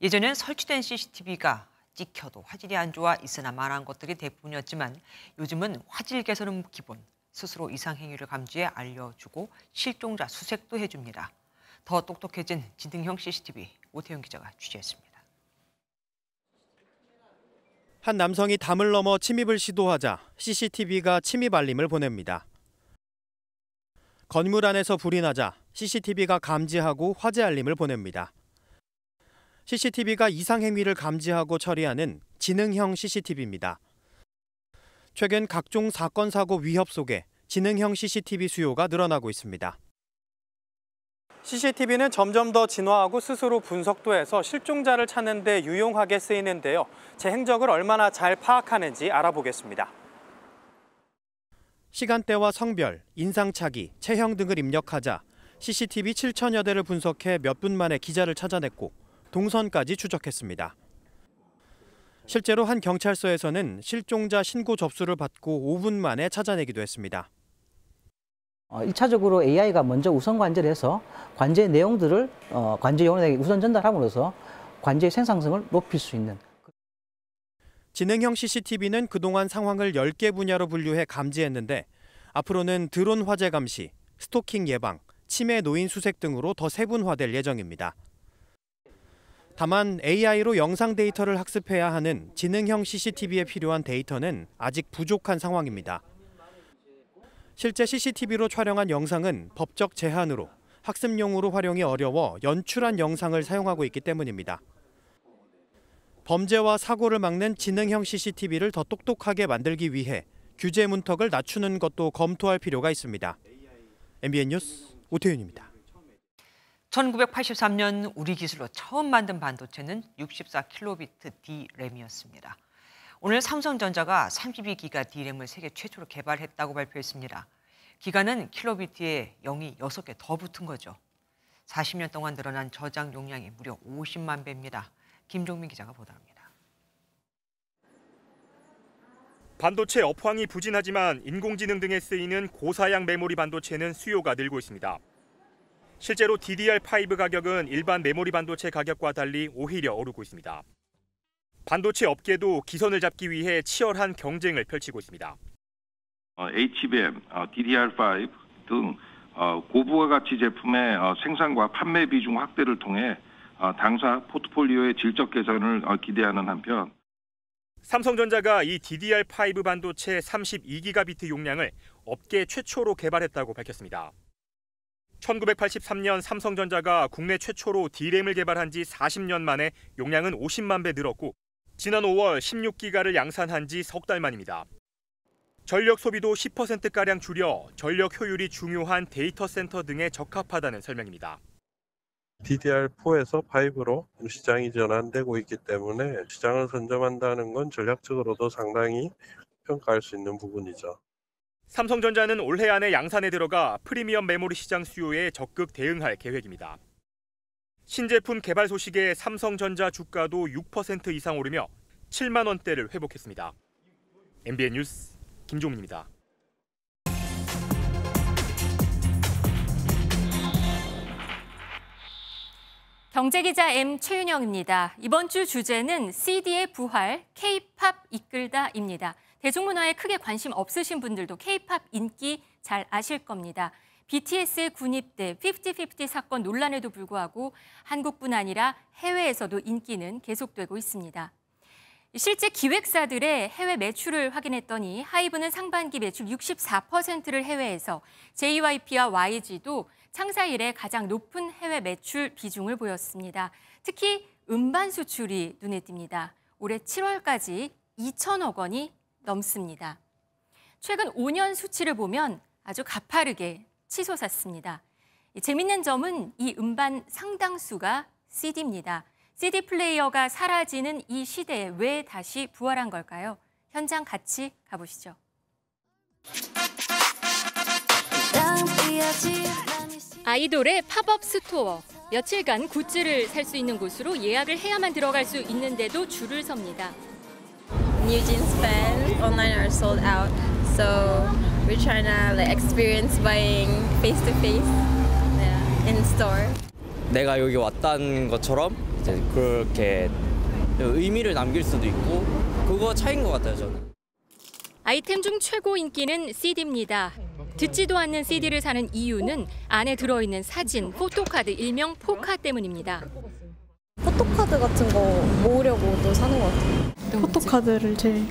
예전엔 설치된 CCTV가 찍혀도 화질이 안 좋아 있으나 마나한 것들이 대부분이었지만 요즘은 화질 개선은 기본, 스스로 이상 행위를 감지해 알려주고 실종자 수색도 해줍니다. 더 똑똑해진 지능형 CCTV 오태영 기자가 취재했습니다. 한 남성이 담을 넘어 침입을 시도하자 CCTV가 침입 알림을 보냅니다. 건물 안에서 불이 나자 CCTV가 감지하고 화재 알림을 보냅니다. CCTV가 이상 행위를 감지하고 처리하는 지능형 CCTV입니다. 최근 각종 사건 사고 위협 속에 지능형 CCTV 수요가 늘어나고 있습니다. CCTV는 점점 더 진화하고 스스로 분석도 해서 실종자를 찾는 데 유용하게 쓰이는데요. 제 행적을 얼마나 잘 파악하는지 알아보겠습니다. 시간대와 성별, 인상착의, 체형 등을 입력하자 CCTV 7천여 대를 분석해 몇 분 만에 기자를 찾아냈고 동선까지 추적했습니다. 실제로 한 경찰서에서는 실종자 신고 접수를 받고 5분 만에 찾아내기도 했습니다. 1차적으로 AI가 먼저 우선 관제를 해서 관제 내용들을 관제 요원에게 우선 전달함으로써 관제의 생산성을 높일 수 있는. 지능형 CCTV는 그동안 상황을 10개 분야로 분류해 감지했는데 앞으로는 드론 화재 감시, 스토킹 예방, 치매 노인 수색 등으로 더 세분화될 예정입니다. 다만 AI로 영상 데이터를 학습해야 하는 지능형 CCTV에 필요한 데이터는 아직 부족한 상황입니다. 실제 CCTV로 촬영한 영상은 법적 제한으로 학습용으로 활용이 어려워 연출한 영상을 사용하고 있기 때문입니다. 범죄와 사고를 막는 지능형 CCTV를 더 똑똑하게 만들기 위해 규제 문턱을 낮추는 것도 검토할 필요가 있습니다. MBN 뉴스 오태윤입니다. 1983년 우리 기술로 처음 만든 반도체는 64kbit D램이었습니다. 오늘 삼성전자가 32기가 D램을 세계 최초로 개발했다고 발표했습니다. 기가는 킬로비트에 0이 6개 더 붙은 거죠. 40년 동안 늘어난 저장 용량이 무려 50만 배입니다. 김종민 기자가 보도합니다. 반도체 업황이 부진하지만 인공지능 등에 쓰이는 고사양 메모리 반도체는 수요가 늘고 있습니다. 실제로 DDR5 가격은 일반 메모리 반도체 가격과 달리 오히려 오르고 있습니다. 반도체 업계도 기선을 잡기 위해 치열한 경쟁을 펼치고 있습니다. HBM, DDR5 등 고부가가치 제품의 생산과 판매 비중 확대를 통해 당사 포트폴리오의 질적 개선을 기대하는 한편 삼성전자가 이 DDR5 반도체 32기가비트 용량을 업계 최초로 개발했다고 밝혔습니다. 1983년 삼성전자가 국내 최초로 D램을 개발한 지 40년 만에 용량은 50만 배 늘었고 지난 5월 16기가를 양산한 지 석 달 만입니다. 전력 소비도 10%가량 줄여 전력 효율이 중요한 데이터 센터 등에 적합하다는 설명입니다. DDR4에서 5로 시장이 전환되고 있기 때문에 시장을 선점한다는 건 전략적으로도 상당히 평가할 수 있는 부분이죠. 삼성전자는 올해 안에 양산에 들어가 프리미엄 메모리 시장 수요에 적극 대응할 계획입니다. 신제품 개발 소식에 삼성전자 주가도 6% 이상 오르며 7만 원대를 회복했습니다. MBN 뉴스 김종민입니다. 경제기자 M 최윤영입니다. 이번 주 주제는 CD의 부활, K-팝 이끌다입니다. 대중문화에 크게 관심 없으신 분들도 K-팝 인기 잘 아실 겁니다. BTS의 군입대, 50-50 사건 논란에도 불구하고 한국뿐 아니라 해외에서도 인기는 계속되고 있습니다. 실제 기획사들의 해외 매출을 확인했더니 하이브는 상반기 매출 64%를 해외에서, JYP와 YG도 창사 이래 가장 높은 해외 매출 비중을 보였습니다. 특히 음반 수출이 눈에 띕니다. 올해 7월까지 2천억 원이 넘습니다. 최근 5년 수치를 보면 아주 가파르게 치솟았습니다. 재밌는 점은 이 음반 상당수가 CD입니다. CD 플레이어가 사라지는 이 시대에 왜 다시 부활한 걸까요? 현장 같이 가보시죠. 아이돌의 팝업 스토어. 며칠간 굿즈를 살 수 있는 곳으로 예약을 해야만 들어갈 수 있는데도 줄을 섭니다. New jeans pants online are sold out, so we're trying to experience buying face to face in store. 내가 여기 왔다는 것처럼 이제 그렇게 의미를 남길 수도 있고 그거 차이인 것 같아요, 저는. 아이템 중 최고 인기는 CD입니다. 듣지도 않는 CD를 사는 이유는 안에 들어있는 사진, 포토카드, 일명 포카 때문입니다. 포토카드 같은 거 모으려고도 사는 것 같아요. 포토카드를 제일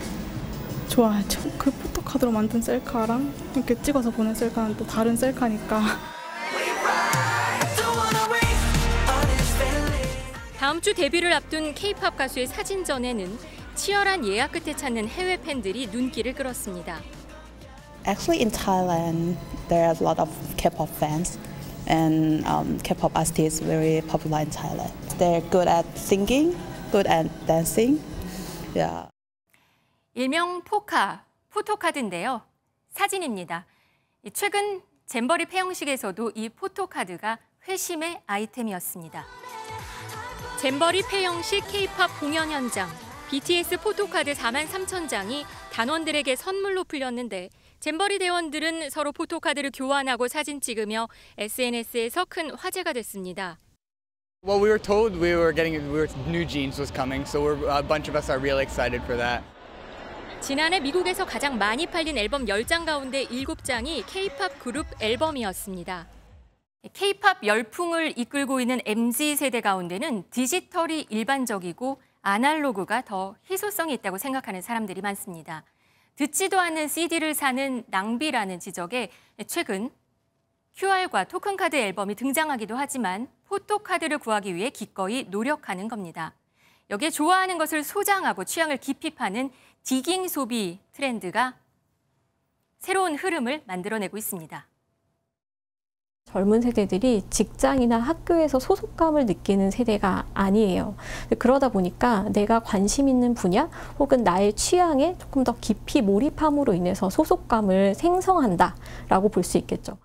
좋아하죠. 그 포토카드로 만든 셀카랑 이렇게 찍어서 보낸 셀카는 또 다른 셀카니까. 다음 주 데뷔를 앞둔 K-팝 가수의 사진전에는 치열한 예약 끝에 찾는 해외 팬들이 눈길을 끌었습니다. Actually, in Thailand, there are a lot of K-pop fans, and K-pop artists are very popular in Thailand. They're good at singing, good at dancing. Yeah. 일명 포카, 포토카드인데요. 사진입니다. 최근 잼버리 폐영식에서도 이 포토카드가 회심의 아이템이었습니다. 잼버리 폐영식 K-팝 공연 현장. BTS 포토카드 43,000장이 단원들에게 선물로 풀렸는데 잼버리 대원들은 서로 포토카드를 교환하고 사진 찍으며 SNS에서 큰 화제가 됐습니다. Well, we were told new jeans was coming, so a bunch of us are really excited for that. 지난해 미국에서 가장 많이 팔린 앨범 10장 가운데 7장이 K-팝 그룹 앨범이었습니다. K-팝 열풍을 이끌고 있는 MZ세대 가운데는 디지털이 일반적이고 아날로그가 더 희소성이 있다고 생각하는 사람들이 많습니다. 듣지도 않는 CD를 사는 낭비라는 지적에 최근 QR과 토큰카드 앨범이 등장하기도 하지만 포토카드를 구하기 위해 기꺼이 노력하는 겁니다. 여기에 좋아하는 것을 소장하고 취향을 깊이 파는 디깅 소비 트렌드가 새로운 흐름을 만들어내고 있습니다. 젊은 세대들이 직장이나 학교에서 소속감을 느끼는 세대가 아니에요. 그러다 보니까 내가 관심 있는 분야 혹은 나의 취향에 조금 더 깊이 몰입함으로 인해서 소속감을 생성한다라고 볼 수 있겠죠.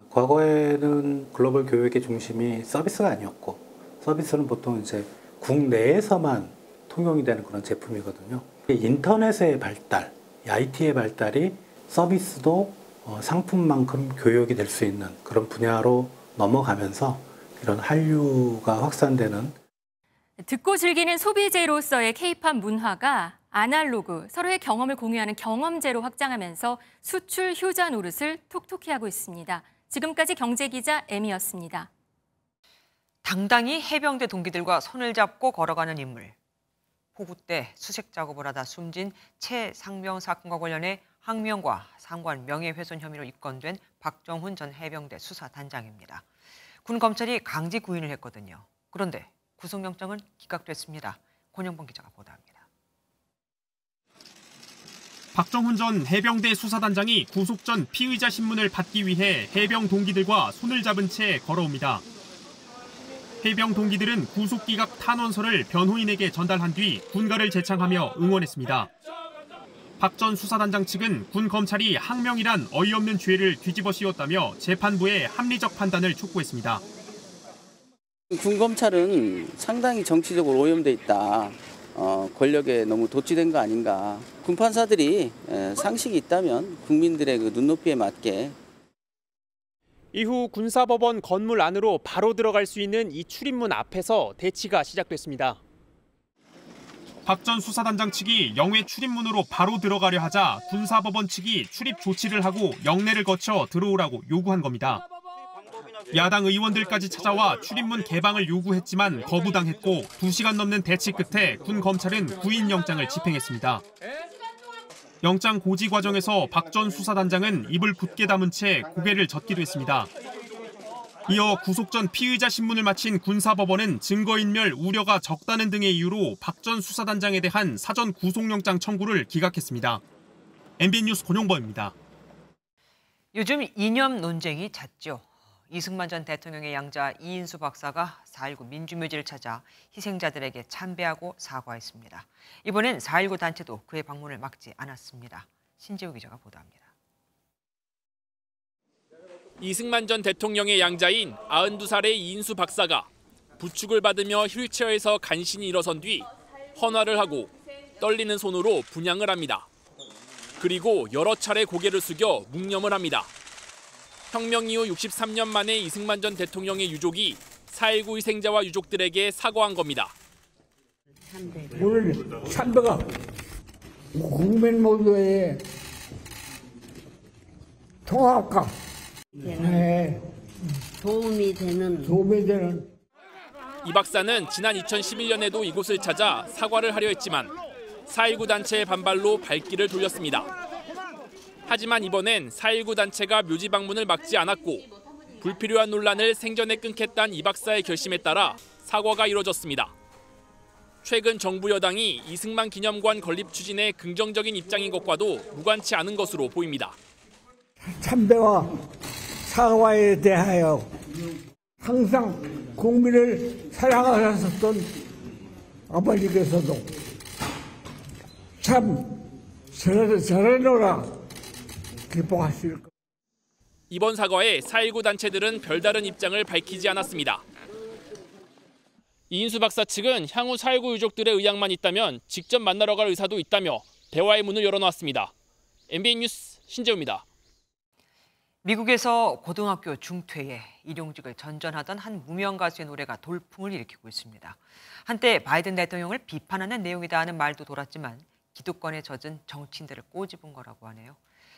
과거에는 글로벌 교육의 중심이 서비스가 아니었고 서비스는 보통 이제 국내에서만 통용이 되는 그런 제품이거든요. 인터넷의 발달, IT의 발달이 서비스도 상품만큼 교육이 될 수 있는 그런 분야로 넘어가면서 이런 한류가 확산되는. 듣고 즐기는 소비재로서의 K-팝 문화가 아날로그, 서로의 경험을 공유하는 경험재로 확장하면서 수출 효자 노릇을 톡톡히 하고 있습니다. 지금까지 경제기자 M이었습니다. 당당히 해병대 동기들과 손을 잡고 걸어가는 인물. 포구 때 수색 작업을 하다 숨진 최상병 사건과 관련해 항명과 상관 명예훼손 혐의로 입건된 박정훈 전 해병대 수사단장입니다. 군 검찰이 강제 구인을 했거든요. 그런데 구속영장은 기각됐습니다. 권영범 기자가 보도합니다. 박정훈 전 해병대 수사단장이 구속 전 피의자 신문을 받기 위해 해병 동기들과 손을 잡은 채 걸어옵니다. 해병 동기들은 구속기각 탄원서를 변호인에게 전달한 뒤 군가를 제창하며 응원했습니다. 박 전 수사단장 측은 군 검찰이 항명이란 어이없는 죄를 뒤집어 씌웠다며 재판부의 합리적 판단을 촉구했습니다. 군 검찰은 상당히 정치적으로 오염돼 있다. 권력에 너무 도취된 거 아닌가. 군 판사들이 상식이 있다면 국민들의 그 눈높이에 맞게. 이후 군사법원 건물 안으로 바로 들어갈 수 있는 이 출입문 앞에서 대치가 시작됐습니다. 박 전 수사단장 측이 영외 출입문으로 바로 들어가려 하자 군사법원 측이 출입 조치를 하고 영내를 거쳐 들어오라고 요구한 겁니다. 야당 의원들까지 찾아와 출입문 개방을 요구했지만 거부당했고 2시간 넘는 대치 끝에 군 검찰은 구인 영장을 집행했습니다. 영장 고지 과정에서 박 전 수사단장은 입을 굳게 다문 채 고개를 젓기도 했습니다. 이어 구속 전 피의자 신문을 마친 군사법원은 증거인멸 우려가 적다는 등의 이유로 박 전 수사단장에 대한 사전 구속영장 청구를 기각했습니다. MBN 뉴스 권용범입니다. 요즘 이념 논쟁이 잦죠. 이승만 전 대통령의 양자 이인수 박사가 4.19 민주묘지를 찾아 희생자들에게 참배하고 사과했습니다. 이번엔 4.19 단체도 그의 방문을 막지 않았습니다. 신재우 기자가 보도합니다. 이승만 전 대통령의 양자인 92살의 이인수 박사가 부축을 받으며 휠체어에서 간신히 일어선 뒤 헌화를 하고 떨리는 손으로 분향을 합니다. 그리고 여러 차례 고개를 숙여 묵념을 합니다. 혁명 이후 63년 만에 이승만 전 대통령의 유족이 4.19 희생자와 유족들에게 사과한 겁니다. 오늘 참배가 국민 모두의 통합과 도움이 되는 이 박사는 지난 2011년에도 이곳을 찾아 사과를 하려 했지만 4.19 단체의 반발로 발길을 돌렸습니다. 하지만 이번엔 4.19 단체가 묘지 방문을 막지 않았고 불필요한 논란을 생전에 끊겠다는 이 박사의 결심에 따라 사과가 이뤄졌습니다. 최근 정부 여당이 이승만 기념관 건립 추진에 긍정적인 입장인 것과도 무관치 않은 것으로 보입니다. 참배와 사과에 대하여 항상 국민을 사랑하셨던 아버지께서도 참 저러노라 기뻐하실 겁니다. 이번 사과에 4.19 단체들은 별다른 입장을 밝히지 않았습니다. 이인수 박사 측은 향후 4.19 유족들의 의향만 있다면 직접 만나러 갈 의사도 있다며 대화의 문을 열어놓았습니다. MBN 뉴스 신재우입니다. 미국에서 고등학교 중퇴에 일용직을 전전하던 한 무명 가수의 노래가 돌풍을 일으키고 있습니다. 한때 바이든 대통령을 비판하는 내용이다 하는 말도 돌았지만 기득권에 젖은 정치인들을 꼬집은 거라고 하네요.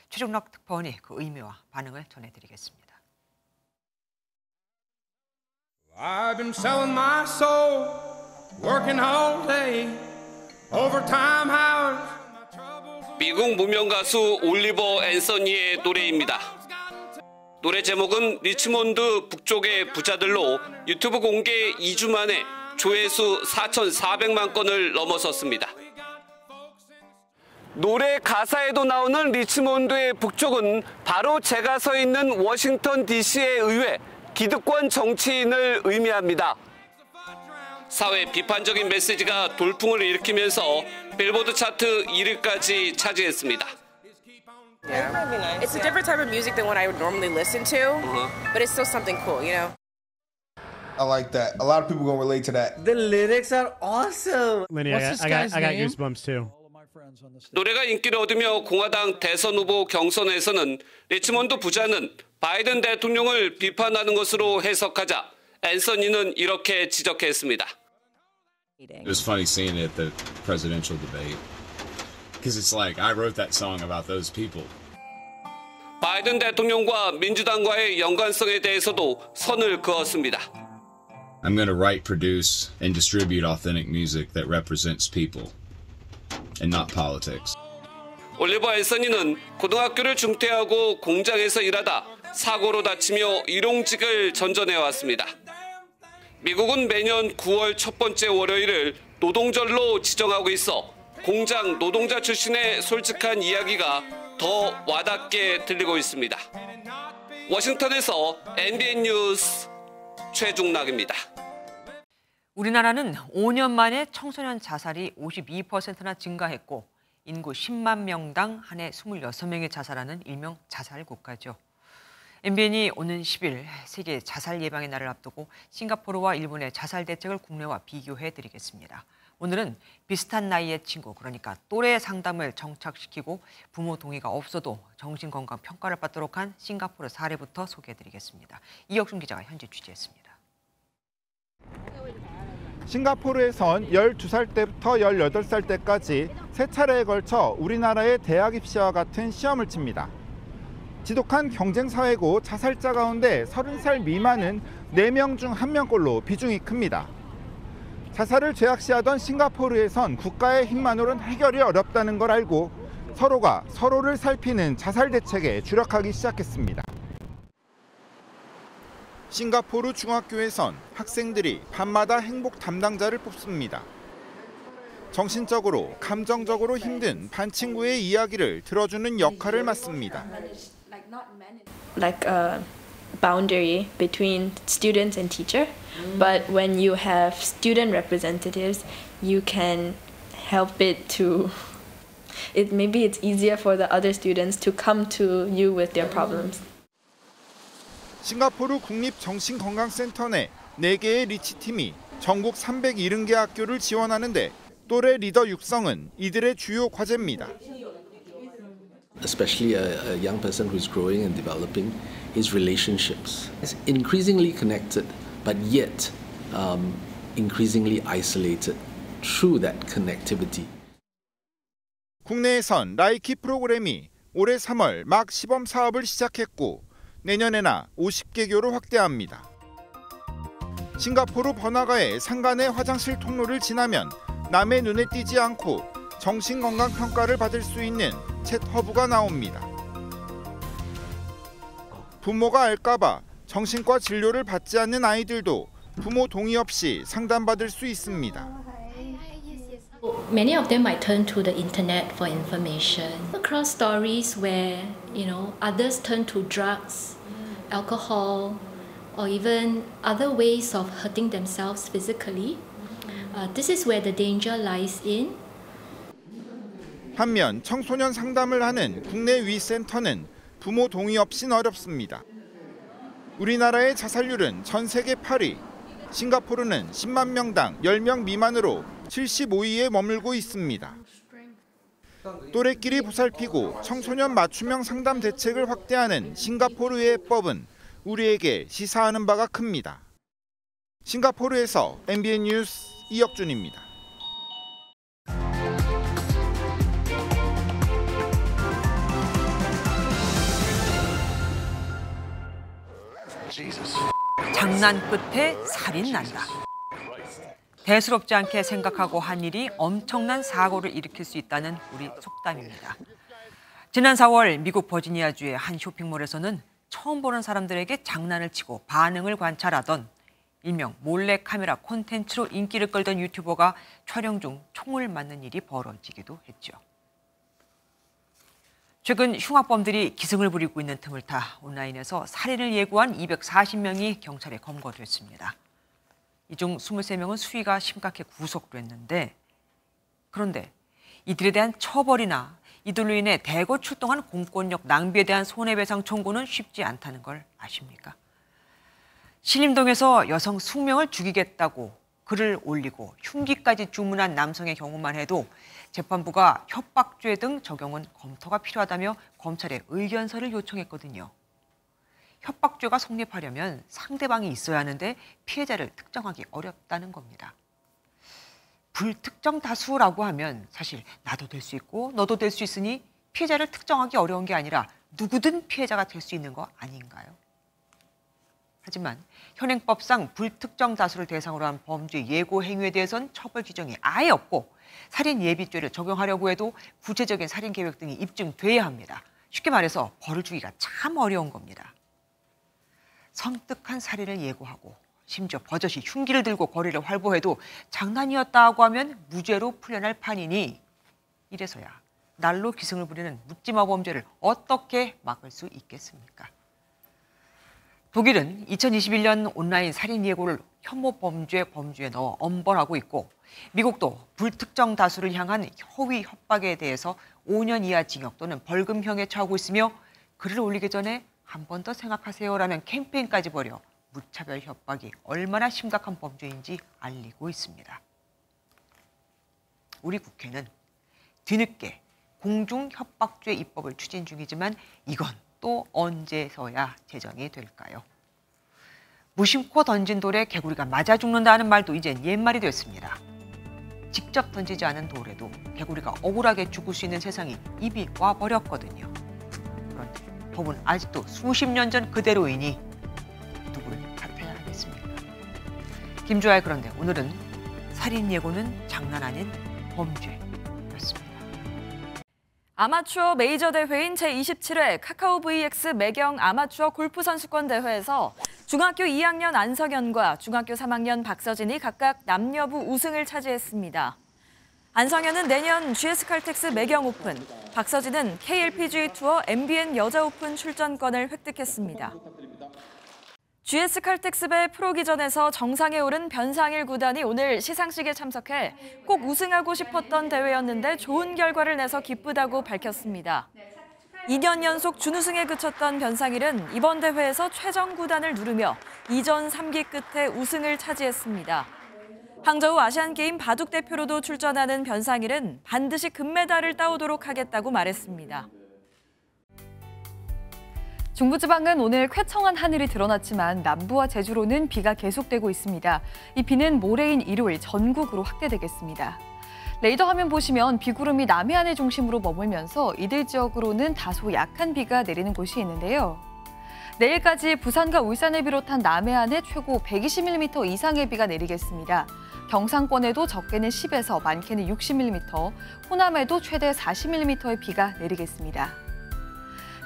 최종락 특파원이 그 의미와 반응을 전해드리겠습니다. I've been selling my soul, working all day, overtime hours. 미국 무명 가수 올리버 앤서니의 노래입니다. 노래 제목은 리치몬드 북쪽의 부자들로 유튜브 공개 2주 만에 조회수 4,400만 건을 넘어섰습니다. 노래 가사에도 나오는 리치몬드의 북쪽은 바로 제가 서 있는 워싱턴 DC의 의회, 기득권 정치인을 의미합니다. 사회 비판적인 메시지가 돌풍을 일으키면서 빌보드 차트 1위까지 차지했습니다. Yeah. It's a different type of music than what I would normally listen to, but it's still something cool, you know? I like that. A lot of people gonna relate to that. The lyrics are awesome. Lenny, I got goosebumps too. 노래가 인기를 얻으며 공화당 대선 후보 경선에서는 리치몬드 부자는 바이든 대통령을 비판하는 것으로 해석하자 앤서니는 이렇게 지적했습니다. It was funny seeing it at the presidential debate. Because it's like I wrote that song about those people. 바이든 대통령과 민주당과의 연관성에 대해서도 선을 그었습니다. I'm going to write, produce, and distribute authentic music that represents people, and not politics. 올리버 앤서니는 고등학교를 중퇴하고 공장에서 일하다 사고로 다치며 일용직을 전전해왔습니다. 미국은 매년 9월 첫 번째 월요일을 노동절로 지정하고 있어 공장 노동자 출신의 솔직한 이야기가 더 와닿게 들리고 있습니다. 워싱턴에서 NBN 뉴스 최중락입니다. 우리나라는 5년 만에 청소년 자살이 52%나 증가했고 인구 10만 명당 한 해 26명이 자살하는 일명 자살 국가죠. MBN이 오는 10일 세계 자살 예방의 날을 앞두고 싱가포르와 일본의 자살 대책을 국내와 비교해드리겠습니다. 오늘은 비슷한 나이의 친구, 그러니까 또래 상담을 정착시키고 부모 동의가 없어도 정신건강 평가를 받도록 한 싱가포르 사례부터 소개해드리겠습니다. 이혁준 기자가 현지 취재했습니다. 싱가포르에선 12살 때부터 18살 때까지 3차례에 걸쳐 우리나라의 대학 입시와 같은 시험을 칩니다. 지독한 경쟁 사회고 자살자 가운데 30살 미만은 4명 중 1명꼴로 비중이 큽니다. 자살을 죄악시하던 싱가포르에선 국가의 힘만으로는 해결이 어렵다는 걸 알고 서로가 서로를 살피는 자살 대책에 주력하기 시작했습니다. 싱가포르 중학교에선 학생들이 밤마다 행복 담당자를 뽑습니다. 정신적으로, 감정적으로 힘든 반 친구의 이야기를 들어주는 역할을 맡습니다. Like a boundary between students and teacher, but when you have student representatives, you can help it to. Maybe it's easier for the other students to come to you with their problems. 싱가포르 국립정신건강센터 내 4개의 리치팀이 전국 370개 학교를 지원하는데 또래 리더 육성은 이들의 주요 과제입니다. Especially a young person who's growing and developing his relationships. It's increasingly connected, but yet increasingly isolated through that connectivity. 국내에선 라이키 프로그램이 올해 3월 막 시범 사업을 시작했고 내년에나 50개교로 확대합니다. 싱가포르 번화가의 상간의 화장실 통로를 지나면 남의 눈에 띄지 않고 정신건강 평가를 받을 수 있는 챗 허브가 나옵니다. 부모가 알까봐 정신과 진료를 받지 않는 아이들도 부모 동의 없이 상담받을 수 있습니다. Many of them might turn to the internet for information. Across stories where, others turn to drugs, alcohol, or even other ways of hurting themselves physically. This is where the danger lies in. 반면 청소년 상담을 하는 국내 위 센터는 부모 동의 없인 어렵습니다. 우리나라의 자살률은 전 세계 8위, 싱가포르는 10만 명당 10명 미만으로 75위에 머물고 있습니다. 또래끼리 보살피고 청소년 맞춤형 상담 대책을 확대하는 싱가포르의 법은 우리에게 시사하는 바가 큽니다. 싱가포르에서 MBN 뉴스 이혁준입니다. 장난 끝에 살인 난다. 대수롭지 않게 생각하고 한 일이 엄청난 사고를 일으킬 수 있다는 우리 속담입니다. 지난 4월 미국 버지니아주의 한 쇼핑몰에서는 처음 보는 사람들에게 장난을 치고 반응을 관찰하던 일명 몰래카메라 콘텐츠로 인기를 끌던 유튜버가 촬영 중 총을 맞는 일이 벌어지기도 했죠. 최근 흉악범들이 기승을 부리고 있는 틈을 타 온라인에서 살인을 예고한 240명이 경찰에 검거됐습니다. 이 중 23명은 수위가 심각해 구속됐는데, 그런데 이들에 대한 처벌이나 이들로 인해 대거 출동한 공권력 낭비에 대한 손해배상 청구는 쉽지 않다는 걸 아십니까? 신림동에서 여성 20명을 죽이겠다고 글을 올리고 흉기까지 주문한 남성의 경우만 해도 재판부가 협박죄 등 적용은 검토가 필요하다며 검찰에 의견서를 요청했거든요. 협박죄가 성립하려면 상대방이 있어야 하는데 피해자를 특정하기 어렵다는 겁니다. 불특정 다수라고 하면 사실 나도 될 수 있고 너도 될 수 있으니 피해자를 특정하기 어려운 게 아니라 누구든 피해자가 될 수 있는 거 아닌가요? 하지만 현행법상 불특정 다수를 대상으로 한 범죄 예고 행위에 대해선 처벌 규정이 아예 없고 살인 예비죄를 적용하려고 해도 구체적인 살인 계획 등이 입증돼야 합니다. 쉽게 말해서 벌을 주기가 참 어려운 겁니다. 섬뜩한 살인을 예고하고 심지어 버젓이 흉기를 들고 거리를 활보해도 장난이었다고 하면 무죄로 풀려날 판이니 이래서야 날로 기승을 부리는 묻지마 범죄를 어떻게 막을 수 있겠습니까? 독일은 2021년 온라인 살인 예고를 혐오 범죄 범주에 넣어 엄벌하고 있고 미국도 불특정 다수를 향한 허위 협박에 대해서 5년 이하 징역 또는 벌금형에 처하고 있으며 글을 올리기 전에 한 번 더 생각하세요라는 캠페인까지 벌여 무차별 협박이 얼마나 심각한 범죄인지 알리고 있습니다. 우리 국회는 뒤늦게 공중협박죄 입법을 추진 중이지만 이건 또 언제서야 제정이 될까요? 무심코 던진 돌에 개구리가 맞아 죽는다는 말도 이젠 옛말이 됐습니다. 직접 던지지 않은 돌에도 개구리가 억울하게 죽을 수 있는 세상이 이미 와버렸거든요. 그런데 법은 아직도 수십 년 전 그대로이니 누구를 탓해야 하겠습니까? 김주아의 그런데 오늘은 살인 예고는 장난 아닌 범죄였습니다. 아마추어 메이저 대회인 제27회 카카오 VX 매경 아마추어 골프 선수권 대회에서 중학교 2학년 안성현과 중학교 3학년 박서진이 각각 남녀부 우승을 차지했습니다. 안성현은 내년 GS칼텍스 매경 오픈, 박서진은 KLPGA 투어 MBN 여자 오픈 출전권을 획득했습니다. GS칼텍스배 프로기전에서 정상에 오른 변상일 구단이 오늘 시상식에 참석해 꼭 우승하고 싶었던 대회였는데 좋은 결과를 내서 기쁘다고 밝혔습니다. 2년 연속 준우승에 그쳤던 변상일은 이번 대회에서 최정 구단을 누르며 2전 3기 끝에 우승을 차지했습니다. 항저우 아시안게임 바둑 대표로도 출전하는 변상일은 반드시 금메달을 따오도록 하겠다고 말했습니다. 중부지방은 오늘 쾌청한 하늘이 드러났지만 남부와 제주로는 비가 계속되고 있습니다. 이 비는 모레인 일요일 전국으로 확대되겠습니다. 레이더 화면 보시면 비구름이 남해안을 중심으로 머물면서 이들 지역으로는 다소 약한 비가 내리는 곳이 있는데요. 내일까지 부산과 울산을 비롯한 남해안에 최고 120mm 이상의 비가 내리겠습니다. 경상권에도 적게는 10에서 많게는 60mm, 호남에도 최대 40mm의 비가 내리겠습니다.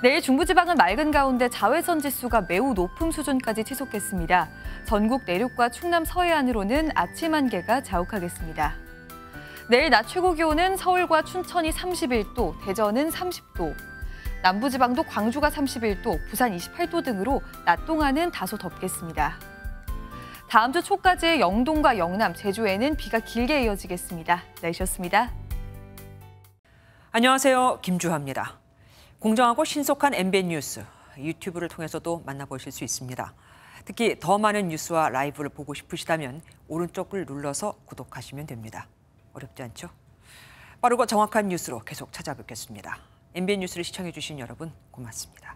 내일 중부지방은 맑은 가운데 자외선 지수가 매우 높은 수준까지 치솟겠습니다. 전국 내륙과 충남 서해안으로는 아침 안개가 자욱하겠습니다. 내일 낮 최고 기온은 서울과 춘천이 31도, 대전은 30도, 남부지방도 광주가 31도, 부산 28도 등으로 낮 동안은 다소 덥겠습니다. 다음 주 초까지 영동과 영남, 제주에는 비가 길게 이어지겠습니다. 날씨였습니다. 안녕하세요. 김주하입니다. 공정하고 신속한 MBN 뉴스, 유튜브를 통해서도 만나보실 수 있습니다. 특히 더 많은 뉴스와 라이브를 보고 싶으시다면 오른쪽을 눌러서 구독하시면 됩니다. 어렵지 않죠? 빠르고 정확한 뉴스로 계속 찾아뵙겠습니다. MBN 뉴스를 시청해주신 여러분 고맙습니다.